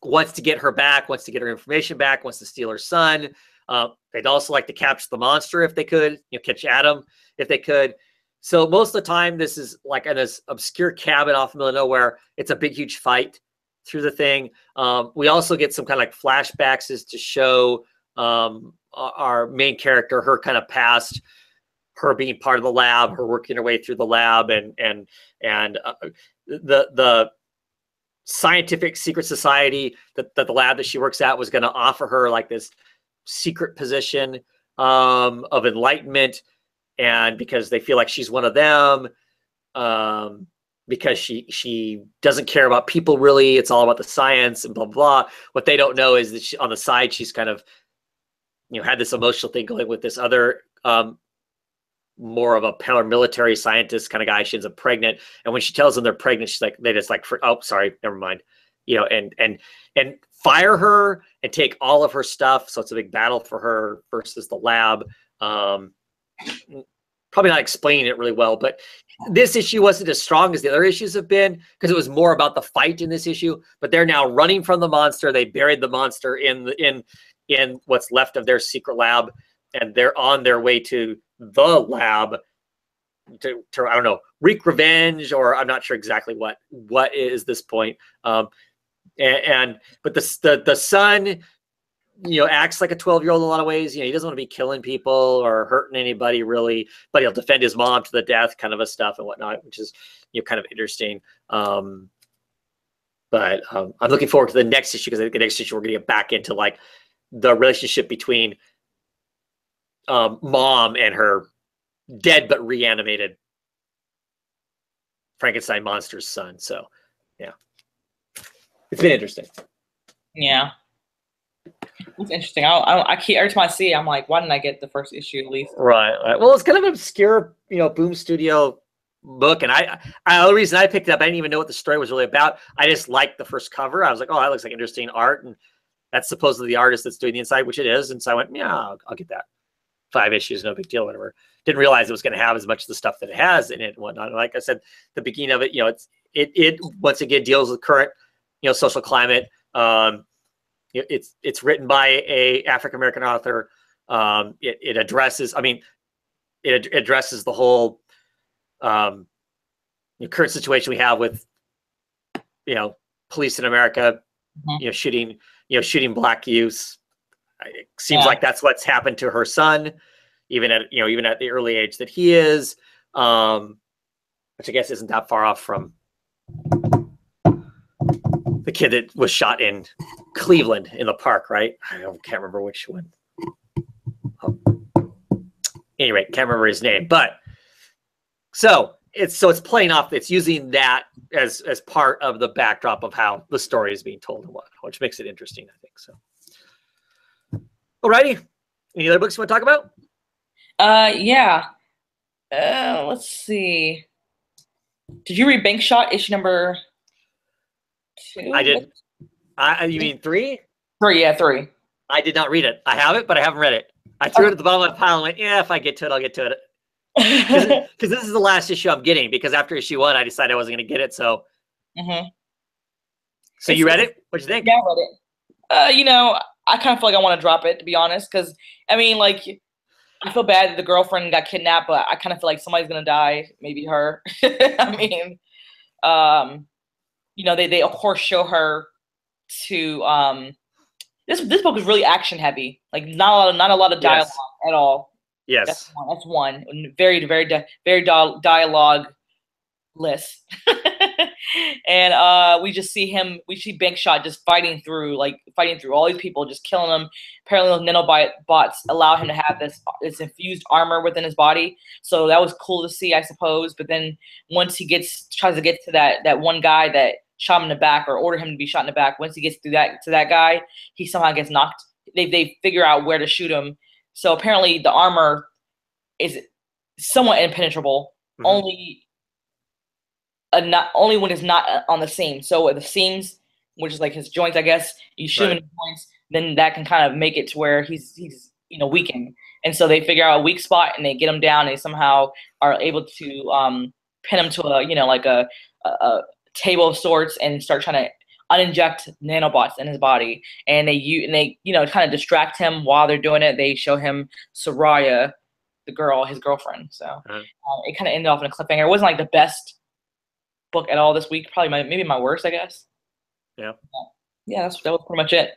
wants to get her back, wants to get her information back, wants to steal her son. They'd also like to capture the monster if they could, catch Adam if they could. So most of the time, this is like in this obscure cabin off in the middle of nowhere. It's a big, huge fight through the thing. We also get some kind of like flashbacks as to show our main character, her kind of past, her being part of the lab, her working her way through the lab, and the scientific secret society that the lab that she works at was going to offer her like this secret position of enlightenment, and because they feel like she's one of them, because she doesn't care about people really, it's all about the science and blah blah. What they don't know is that she, on the side, she's kind of, you know, had this emotional thing going with this other more of a paramilitary scientist kind of guy. She ends up pregnant, and when she tells them they're pregnant, she's like, they just like, oh, sorry, never mind, you know, and fire her and take all of her stuff. So it's a big battle for her versus the lab. Probably not explaining it really well, but this issue wasn't as strong as the other issues have been because it was more about the fight in this issue. But they're now running from the monster. They buried the monster in what's left of their secret lab, and they're on their way to the lab to I don't know, wreak revenge, or I'm not sure exactly what is this point. But the son, you know, acts like a 12-year-old in a lot of ways. You know, he doesn't want to be killing people or hurting anybody really, but he'll defend his mom to the death, kind of a stuff and whatnot, which is, you know, kind of interesting. But I'm looking forward to the next issue, because I think the next issue we're going to get back into like the relationship between mom and her dead but reanimated Frankenstein monster's son. So yeah, it's been interesting. Yeah, it's interesting. I keep, every time I see it, I'm like, why didn't I get the first issue at least? Right. Well, it's kind of an obscure, you know, Boom Studio book, and the reason I picked it up, I didn't even know what the story was really about. I just liked the first cover. I was like, oh, that looks like interesting art, and that's supposedly the artist that's doing the inside, which it is. And so I went, yeah, I'll get that. 5 issues, no big deal, whatever. Didn't realize it was going to have as much of the stuff that it has in it and whatnot. And like I said, the beginning of it, you know, it once again deals with current, you know, social climate. It's written by a African American author. It addresses, I mean, it addresses the whole current situation we have with, you know, police in America, you know, shooting black youths. It seems like that's what's happened to her son, even at the early age that he is, which I guess isn't that far off from the kid that was shot in Cleveland in the park, right? I can't remember which one. Anyway, can't remember his name, but so it's playing off. It's using that as part of the backdrop of how the story is being told and what, which makes it interesting, I think. So, alrighty, any other books you want to talk about? Yeah. Let's see. Did you read Bank Shot issue number 2? I did. You mean 3? 3, yeah, 3. I did not read it. I have it, but I haven't read it. I threw it at the bottom of my pile and went, yeah, if I get to it, I'll get to it. Because this is the last issue I'm getting, because after issue 1, I decided I wasn't going to get it. So, So you read it? What'd you think? Yeah, I read it. You know, I kind of feel like I want to drop it, to be honest, because, I mean, like, I feel bad that the girlfriend got kidnapped, but I kind of feel like somebody's going to die, maybe her. I mean, you know, they of course show her to, this book is really action heavy, like not a lot of dialogue at all. Yes. That's one. Very dialogue-less. And we see Bank Shot just fighting through all these people, just killing them. Apparently those nanobots allow him to have this infused armor within his body. So that was cool to see, I suppose. But then once he tries to get to that one guy that shot him in the back, or ordered him to be shot in the back, once he gets to that guy, he somehow gets knocked. They figure out where to shoot him. So apparently the armor is somewhat impenetrable. Only when it's not on the seam. So at the seams, which is like his joints, I guess, you shoot him in the joints, then that can kind of make it to where he's weakened. And so they figure out a weak spot and they get him down. And they somehow are able to pin him to a table of sorts and start trying to uninject nanobots in his body. And they kind of distract him while they're doing it. They show him Soraya, his girlfriend. So it kind of ended off in a cliffhanger. It wasn't like the best book at all this week. Probably maybe my worst, I guess. Yeah. Yeah, that was pretty much it.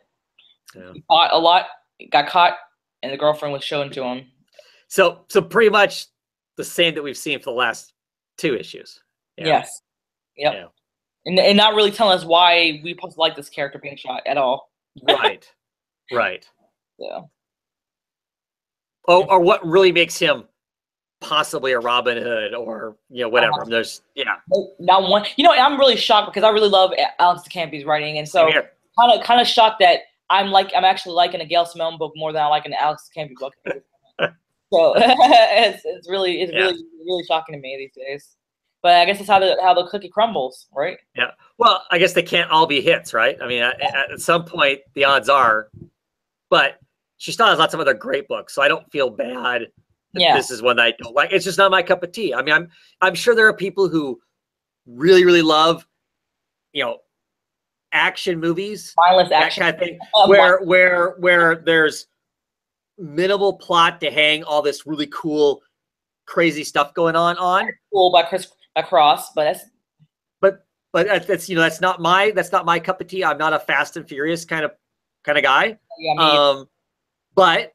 Yeah. He fought a lot, got caught, and the girlfriend was shown to him. So pretty much the same that we've seen for the last 2 issues. Yeah. Yes. Yep. Yeah. And not really telling us why we supposed to like this character being shot at all. Right. Right. Yeah. Oh, or what really makes him possibly a Robin Hood, or whatever. There's Not one. I'm really shocked because I really love Alex Campy's writing, and so kind of shocked that I'm actually liking a Gail Simone book more than I like an Alex Campy book. So it's really shocking to me these days. But I guess it's how the cookie crumbles, right? Yeah. Well, I guess they can't all be hits, right? I mean, at some point, the odds are. But she still has lots of other great books, so I don't feel bad. This is one that I don't like. It's just not my cup of tea. I mean, I'm sure there are people who really, really love, action movies, mindless that action, kind of thing, where there's minimal plot to hang all this really cool, crazy stuff going on. Cool by Cross, but that's not my cup of tea. I'm not a Fast and Furious kind of guy. Yeah, but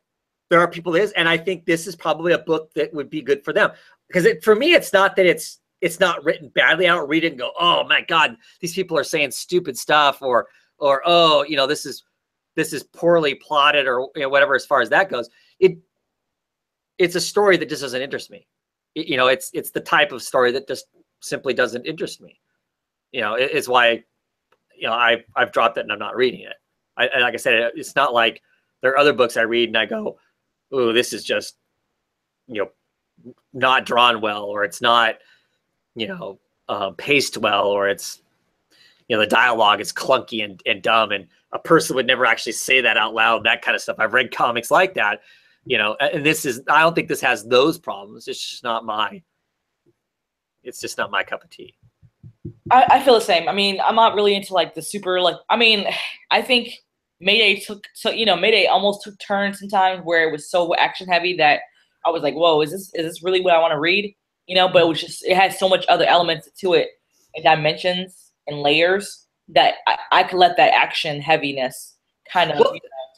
there are people that is, and I think this is probably a book that would be good for them, because for me, it's not that it's not written badly. I don't read it and go, oh my God, these people are saying stupid stuff, or oh, this is poorly plotted, or whatever. As far as that goes, it's a story that just doesn't interest me. It's the type of story that just simply doesn't interest me. It's why I've dropped it and I'm not reading it. Like I said, it's not like there are other books I read and I go, oh, this is just, not drawn well, or it's not, paced well, or it's, the dialogue is clunky and dumb, and a person would never actually say that out loud, that kind of stuff. I've read comics like that, and I don't think this has those problems. It's just not my cup of tea. I feel the same. I mean, I'm not really into the super, I think Mayday Mayday almost took turns sometimes where it was so action heavy that I was like, whoa, is this really what I want to read? But it has so much other elements to it and dimensions and layers that I could let that action heaviness kind of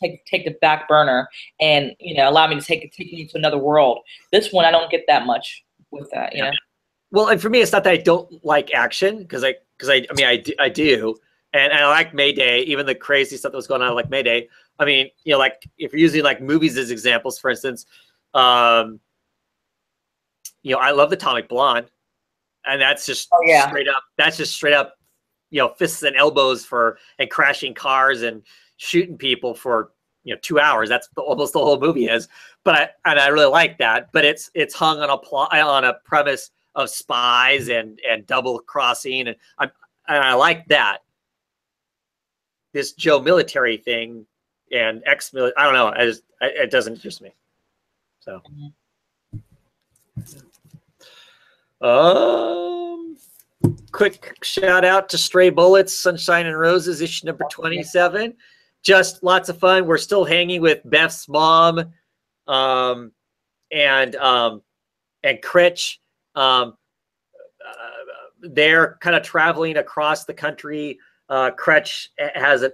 take the back burner and allow me to take me to another world. This one I don't get that much with that, you know. Well, and for me, it's not that I don't like action, because I do. And I like Mayday, even the crazy stuff that was going on, like Mayday. I mean, if you're using movies as examples, for instance, I love the Atomic Blonde, and that's just straight up. That's just straight up, fists and elbows and crashing cars and shooting people for 2 hours. That's almost the whole movie is. But I really like that. But it's hung on a premise of spies and double crossing, and I like that. This Joe military thing and ex-military, I don't know. It doesn't interest me. So, quick shout out to Stray Bullets, Sunshine and Roses, issue number 27. Just lots of fun. We're still hanging with Beth's mom, and Critch. They're kind of traveling across the country. Cretch has an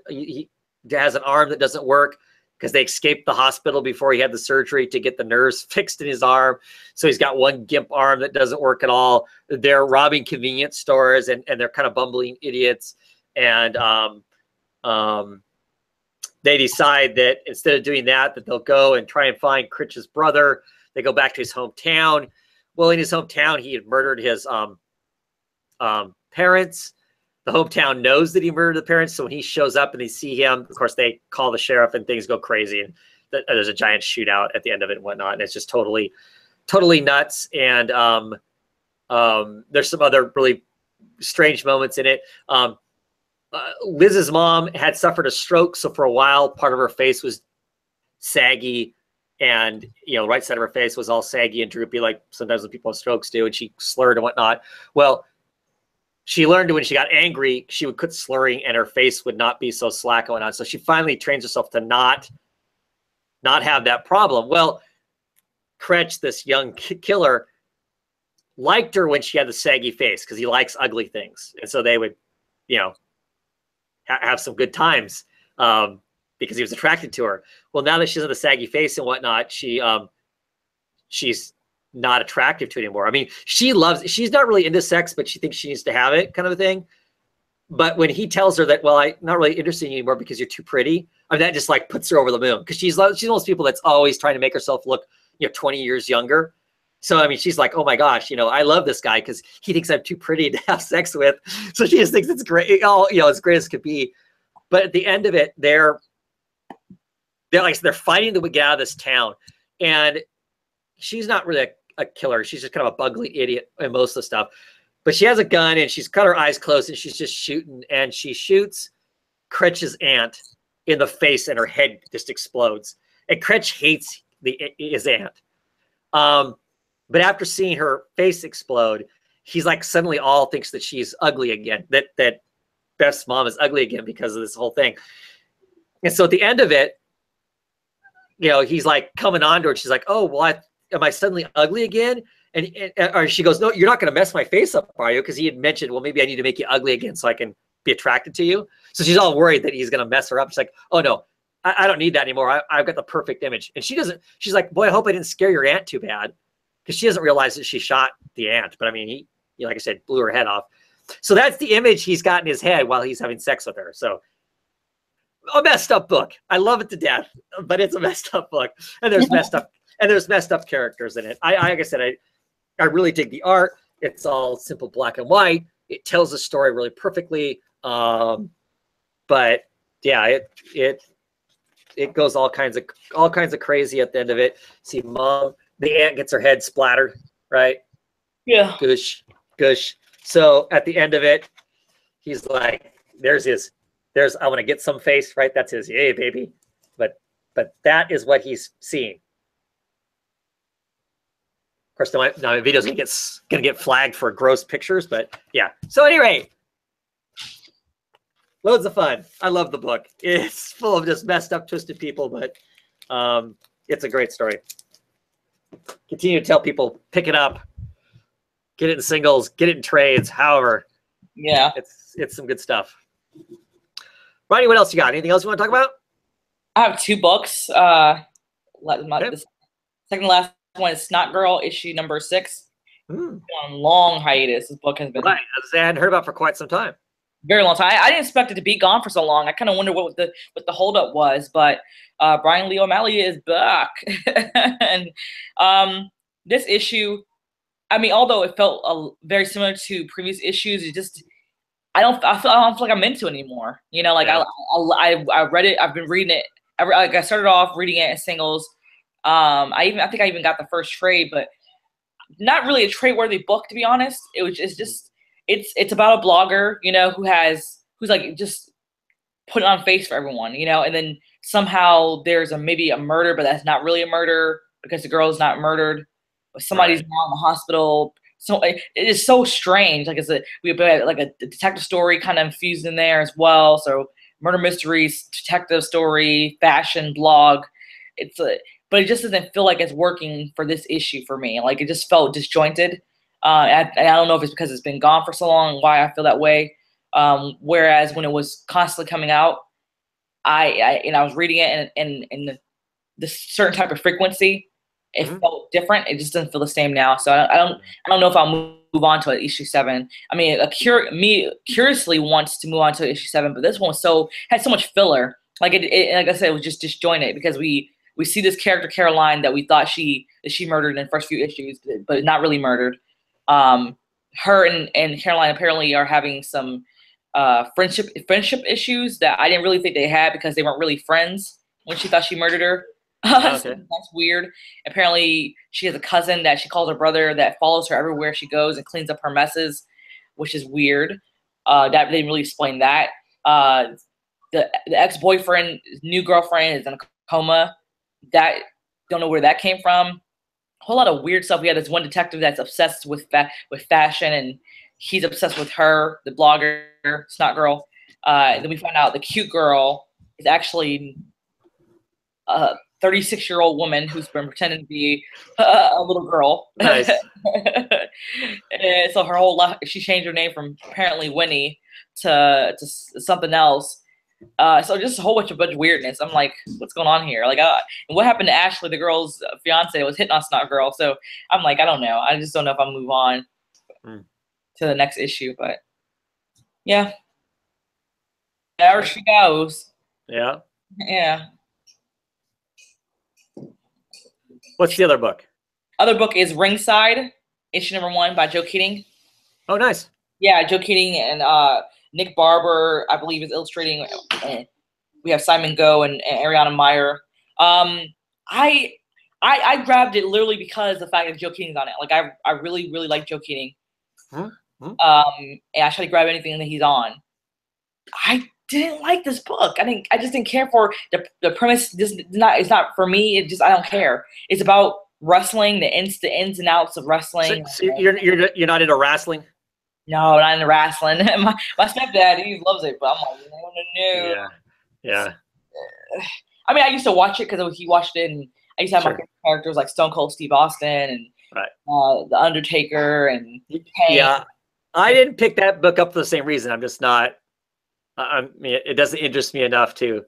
arm that doesn't work because they escaped the hospital before he had the surgery to get the nerves fixed in his arm. So he's got one gimp arm that doesn't work at all. They're robbing convenience stores, and they're kind of bumbling idiots. And they decide that instead of doing that they'll go and try and find Critch's brother. They go back to his hometown. Well, in his hometown, he had murdered his parents. The hometown knows that he murdered the parents, so when he shows up and they see him, of course, they call the sheriff and things go crazy, and there's a giant shootout at the end of it and whatnot, and it's just totally nuts. And there's some other really strange moments in it. Liz's mom had suffered a stroke, so for a while, part of her face was saggy, and the right side of her face was all saggy and droopy, like sometimes when people have strokes do, and she slurred and whatnot. Well, she learned when she got angry, she would quit slurring and her face would not be so slack going on. So she finally trains herself to not have that problem. Well, Cretch, this young killer, liked her when she had the saggy face because he likes ugly things. And so they would, have some good times because he was attracted to her. Well, now that she's in the saggy face and whatnot, she's not attractive to anymore. I mean, she's not really into sex, but she thinks she needs to have it, kind of a thing. But when he tells her that, well, I'm not really interested in you anymore because you're too pretty, I mean, that just like puts her over the moon, because she's one of those people that's always trying to make herself look, 20 years younger. So, I mean, she's like, oh my gosh, I love this guy because he thinks I'm too pretty to have sex with. So she just thinks it's great, as great as could be. But at the end of it, they're fighting to get out of this town. And she's not really a killer. She's just kind of a bugly idiot in most of the stuff. But she has a gun and she's got her eyes closed and she's just shooting. And she shoots Critch's aunt in the face and her head just explodes. And Critch hates his aunt. But after seeing her face explode, he's like suddenly all thinks that she's ugly again, that Beth's mom is ugly again because of this whole thing. And so at the end of it, he's like coming on to her. She's like, oh, what? Am I suddenly ugly again? Or she goes, no, you're not going to mess my face up, are you? Because he had mentioned, well, maybe I need to make you ugly again so I can be attracted to you. So she's all worried that he's going to mess her up. She's like, oh, no, I don't need that anymore. I've got the perfect image. And she's like, boy, I hope I didn't scare your aunt too bad. Because she doesn't realize that she shot the aunt. But I mean, he, like I said, blew her head off. So that's the image he's got in his head while he's having sex with her. So a messed up book. I love it to death, but it's a messed up book. And there's messed up characters in it. Like I said, I really dig the art. It's all simple black and white. It tells the story really perfectly. But yeah, it goes all kinds of crazy at the end of it. See, the aunt gets her head splattered, right? Yeah. Goosh. So at the end of it, he's like, there's I want to get some face, right? That's his, yay, baby. But that is what he's seeing. Of course, now my video's gonna get flagged for gross pictures, but yeah. So anyway, loads of fun. I love the book. It's full of just messed up, twisted people, but it's a great story. Continue to tell people, pick it up, get it in singles, get it in trades, however. Yeah. It's some good stuff. Ronnie, what else you got? Anything else you want to talk about? I have 2 books. Okay. The second to last one is Snot Girl, issue number 6. On long hiatus. This book has been right. I hadn't heard about for quite some time. Very long time. I didn't expect it to be gone for so long. I kind of wondered what the holdup was, but Brian Lee O'Malley is back. And this issue, I mean, although it felt very similar to previous issues, I don't feel like I'm into it anymore. Like yeah. I read it. I've been reading it. I started off reading it in singles. I think I even got the first trade, but not really a trade worthy book, to be honest. It's about a blogger, who's like just putting on face for everyone, and then somehow there's maybe a murder, but that's not really a murder because the girl is not murdered, but somebody's now in the hospital. So it is so strange. Like we have like a detective story kind of infused in there as well. So murder mysteries, detective story, fashion blog. But it just doesn't feel like it's working for this issue for me. Like it just felt disjointed. I don't know if it's because it's been gone for so long, why I feel that way. Whereas when it was constantly coming out, I was reading it in this certain type of frequency. It felt different. It just doesn't feel the same now. So I don't know if I'll move on to issue 7. I mean, curiously wants to move on to issue 7, but this one had so much filler. Like like I said, it was just disjointed because we see this character Caroline that we thought she murdered in the first few issues, but not really murdered. Her and Caroline apparently are having some friendship issues that I didn't really think they had because they weren't really friends when she thought she murdered her. Okay. So that's weird. Apparently, she has a cousin that she calls her brother that follows her everywhere she goes and cleans up her messes, which is weird. That they didn't really explain that. The ex-boyfriend, new girlfriend is in a coma. That don't know where that came from. A whole lot of weird stuff. We had this one detective that's obsessed with fashion, and he's obsessed with her, the blogger, Snot Girl. Then we find out the cute girl is actually 36-year-old woman who's been pretending to be a little girl. Nice. And so her whole life, she changed her name from apparently Winnie something else. So just a whole bunch of weirdness. I'm like, what's going on here? Like, and what happened to Ashley, the girl's fiance, was hitting on Snot Girl. So I'm like, I don't know. I just don't know if I'll move on to the next issue. But yeah, there she goes. Yeah. Yeah. What's the other book? Other book is Ringside, issue number 1 by Joe Keating. Oh, nice. Yeah, Joe Keating and Nick Barber, I believe, is illustrating. We have Simon Go and Ariana Meyer. I grabbed it literally because the fact that Joe Keating's on it. Like I really like Joe Keating. And I try to grab anything that he's on. I didn't like this book. I just didn't care for the premise. It's not for me. I don't care. It's about wrestling, the ins and outs of wrestling. So you're not into wrestling? No, not into wrestling. my stepdad, he loves it, but I'm like, no. Yeah. I mean, I used to watch it because he watched it, and I used to have my favorite characters like Stone Cold Steve Austin and The Undertaker and Kane. Yeah, I didn't pick that book up for the same reason. I'm just not. I mean, it doesn't interest me enough to.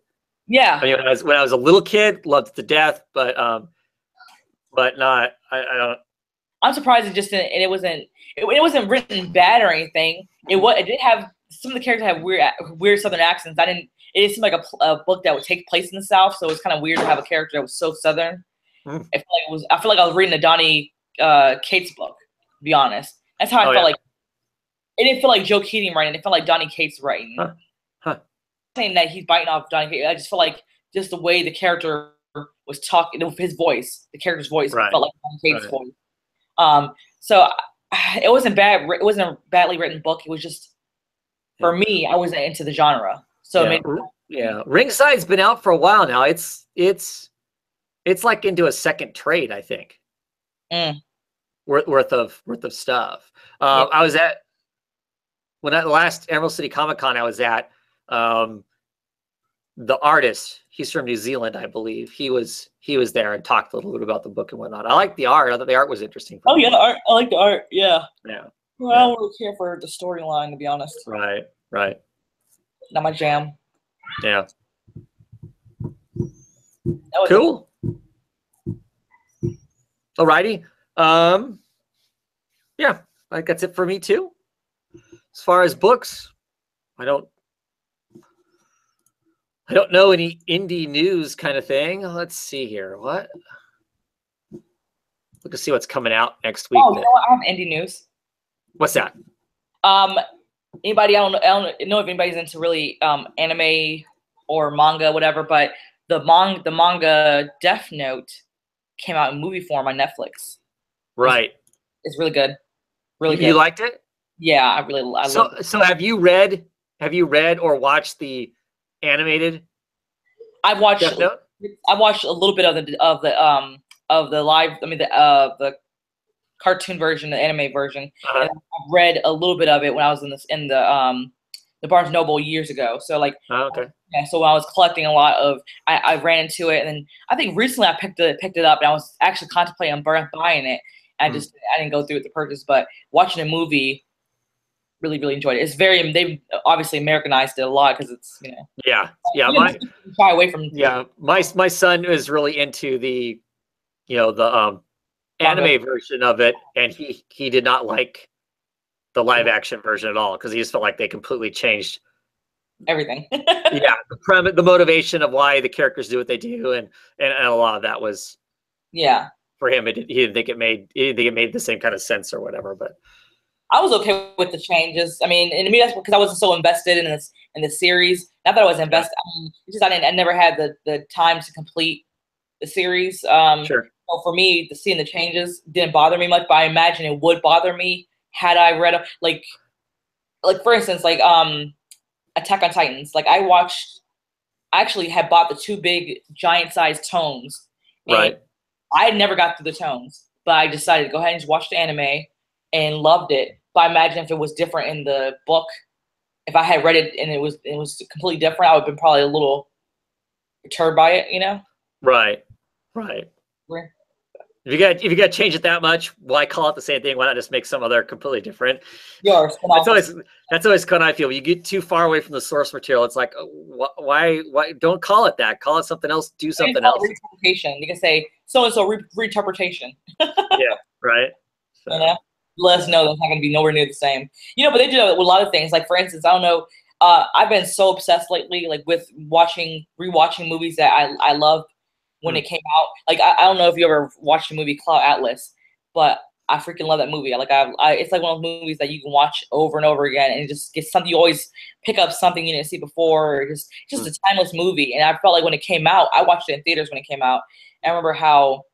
Yeah. I mean, when I was a little kid, loved it to death, but not. I don't. I'm surprised it wasn't written bad or anything. It did have some of the characters have weird Southern accents. It seemed like a book that would take place in the South, so it's kind of weird to have a character that was so Southern. I feel like I was reading a Donny Cates book, to be honest. That's how I felt like. It didn't feel like Joe Keating writing. It felt like Donny Cates writing. Saying that he's biting off Donny Cates. I just felt like just the way the character was talking, his voice, the character's voice felt like Donny Cates' voice. So it wasn't bad. It wasn't a badly written book. It was just, for me, I wasn't into the genre. So Ringside's been out for a while now. It's like into a second trade, I think. Worth of stuff. I was at the last Emerald City Comic Con I was at. The artist, he's from New Zealand, I believe. He was there and talked a little bit about the book and whatnot. I like the art. I thought the art was interesting. The art. I like the art. Yeah. Yeah. Well, I don't really care for the storyline, to be honest. Right. Not my jam. Yeah. Cool. Alrighty. Yeah, I think that's it for me too. As far as books, I don't know any indie news kind of thing. Let's see here. What? Look to see what's coming out next week. Oh, you know what? I have indie news. What's that? Anybody? I don't know if anybody's into really anime or manga, whatever. But the manga Death Note came out in movie form on Netflix. Right. It's really good. Really good. You liked it? Yeah, I love it. So have you read or watched the animated? I've watched Death Note? I watched a little bit of the live. I mean the cartoon version, the anime version. And I've read a little bit of it when I was in the Barnes Noble years ago. So like, yeah. So when I was collecting a lot of, I ran into it, and then I think recently I picked it up, and I was actually contemplating buying it. I didn't go through with the purchase, but watching the movie, really enjoyed it. It's they obviously Americanized it a lot because it's Yeah. Shy away from my son is really into the anime version of it, and he did not like the live action version at all because he just felt like they completely changed everything. The motivation of why the characters do what they do, and a lot of that was for him. He didn't think it made the same kind of sense or whatever. But I was okay with the changes. I mean, and maybe that's because I wasn't so invested in the series. Not that I was invested. I mean, it's just I never had the time to complete the series. Sure. So for me, seeing the changes didn't bother me much, but I imagine it would bother me had I read like for instance, like Attack on Titans. Like I actually had bought the 2 big giant sized tomes. Right. I had never got through the tomes, but I decided to go ahead and just watch the anime and loved it. But I imagine if it was different in the book, if I had read it and it was completely different, I would have been probably a little perturbed by it, Right. If you got to change it that much, why call it the same thing? Why not just make some other completely different? Yours. That's always kind of I feel. When you get too far away from the source material, it's like, why don't call it that? Call it something else. Do something else. Reinterpretation. You can say so and so reinterpretation. Yeah. Right. So. You know, let us know that's not going to be nowhere near the same. You know, but they do that with a lot of things. Like for instance, I don't know. I've been so obsessed lately, like with rewatching movies that I love when it came out. Like I don't know if you ever watched the movie Cloud Atlas, but I freaking love that movie. Like it's like one of those movies that you can watch over and over again, and it just gets something. You always pick up something you didn't see before. Or just a timeless movie. And I felt like when it came out, I watched it in theaters when it came out. I remember how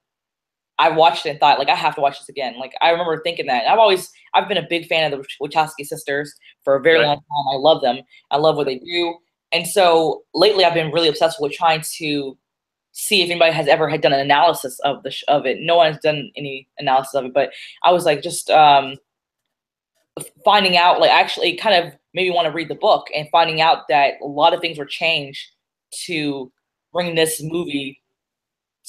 I watched it and thought, like, I have to watch this again. Like I remember thinking that. And I've been a big fan of the Wachowski sisters for a very long time. I love them. I love what they do. And so lately, I've been really obsessed with trying to see if anybody has ever done an analysis of it. No one has done any analysis of it, but I was like just finding out, like actually kind of made me want to read the book and finding out that a lot of things were changed to bring this movie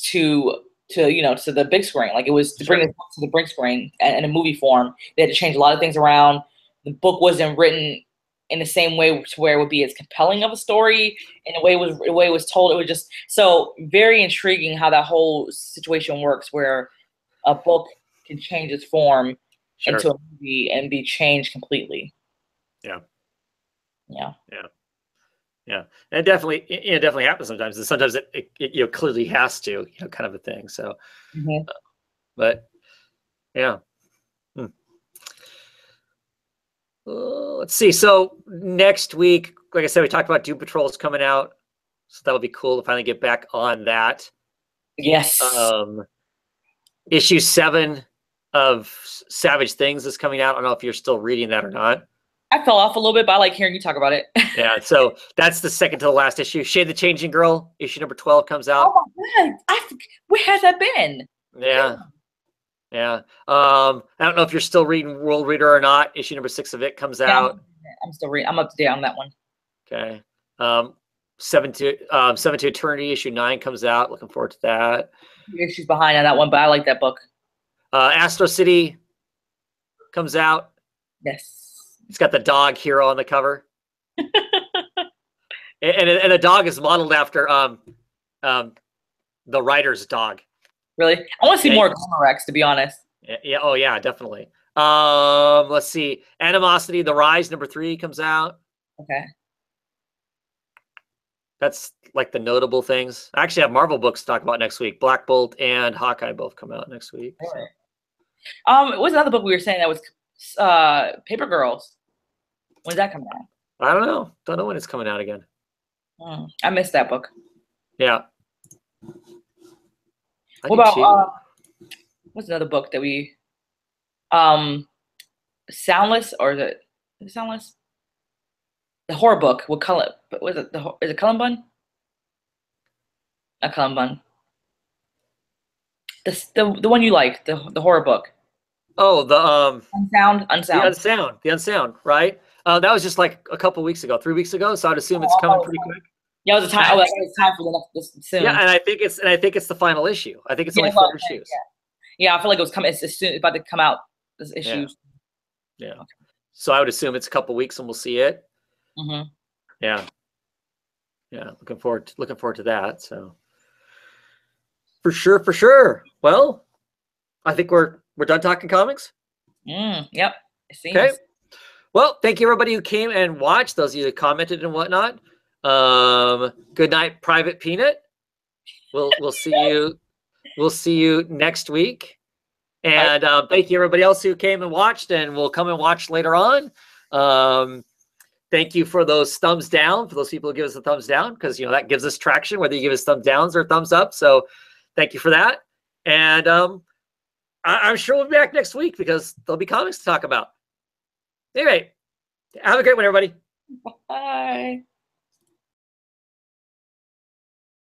to the big screen. Like it was to bring it to the big screen in a movie form. They had to change a lot of things around. The book wasn't written in the same way to where it would be as compelling of a story, and the way it was told, it was just so very intriguing how that whole situation works, where a book can change its form into a movie and be changed completely. Yeah. And it definitely happens sometimes. And sometimes it clearly has to, kind of a thing. So, but yeah. Let's see. So next week, like I said, we talked about Doom Patrol is coming out, so that'll be cool to finally get back on that. Yes. Issue 7 of Savage Things is coming out. I don't know if you're still reading that or not. I fell off a little bit, but I like hearing you talk about it. Yeah, so that's the second to the last issue. Shade the Changing Girl, issue number 12 comes out. Oh my God. Where has that been? Yeah. I don't know if you're still reading World Reader or not. Issue number 6 of it comes out. I'm still reading. I'm up to date on that one. Okay. 7 to Eternity, issue 9 comes out. Looking forward to that. Issues behind on that one, but I like that book. Astro City comes out. Yes. It's got the dog hero on the cover. and the dog is modeled after the writer's dog. Really? I want to see more Glomerex, to be honest. Yeah. Oh, yeah, definitely. Let's see. Animosity, The Rise, number 3 comes out. Okay. That's like the notable things. I actually have Marvel books to talk about next week. Black Bolt and Hawkeye both come out next week. So. What was another book we were saying that was Paper Girls? When's that coming out? I don't know. Don't know when it's coming out again. I missed that book. Yeah. What about what's another book that we Soundless, or is it Soundless? The horror book. What color? Was it is it Cullen Bunn? Not Cullen Bunn. The one you like, the horror book. Oh, the Unsound, the Unsound, right? That was just like a couple weeks ago, 3 weeks ago. So I'd assume it's coming pretty quick. Yeah, it was a time. It's time for the next soon. Yeah, and I think it's the final issue. I think it's only 4 issues. Yeah, I feel like it was coming. It's soon about to come out. This issue. Yeah. Okay. So I would assume it's a couple weeks and we'll see it. Yeah. Looking forward to that. So for sure. Well, I think we're done talking comics. Yep. Okay. Well, thank you everybody who came and watched. Those of you that commented and whatnot. Good night, Private Peanut. We'll see you. We'll see you next week. And thank you everybody else who came and watched and will come and watch later on. Thank you for those thumbs down, for those people who give us a thumbs down, because that gives us traction, whether you give us thumbs downs or thumbs up. So thank you for that. And I'm sure we'll be back next week because there'll be comics to talk about. Anyway, have a great one, everybody. Bye.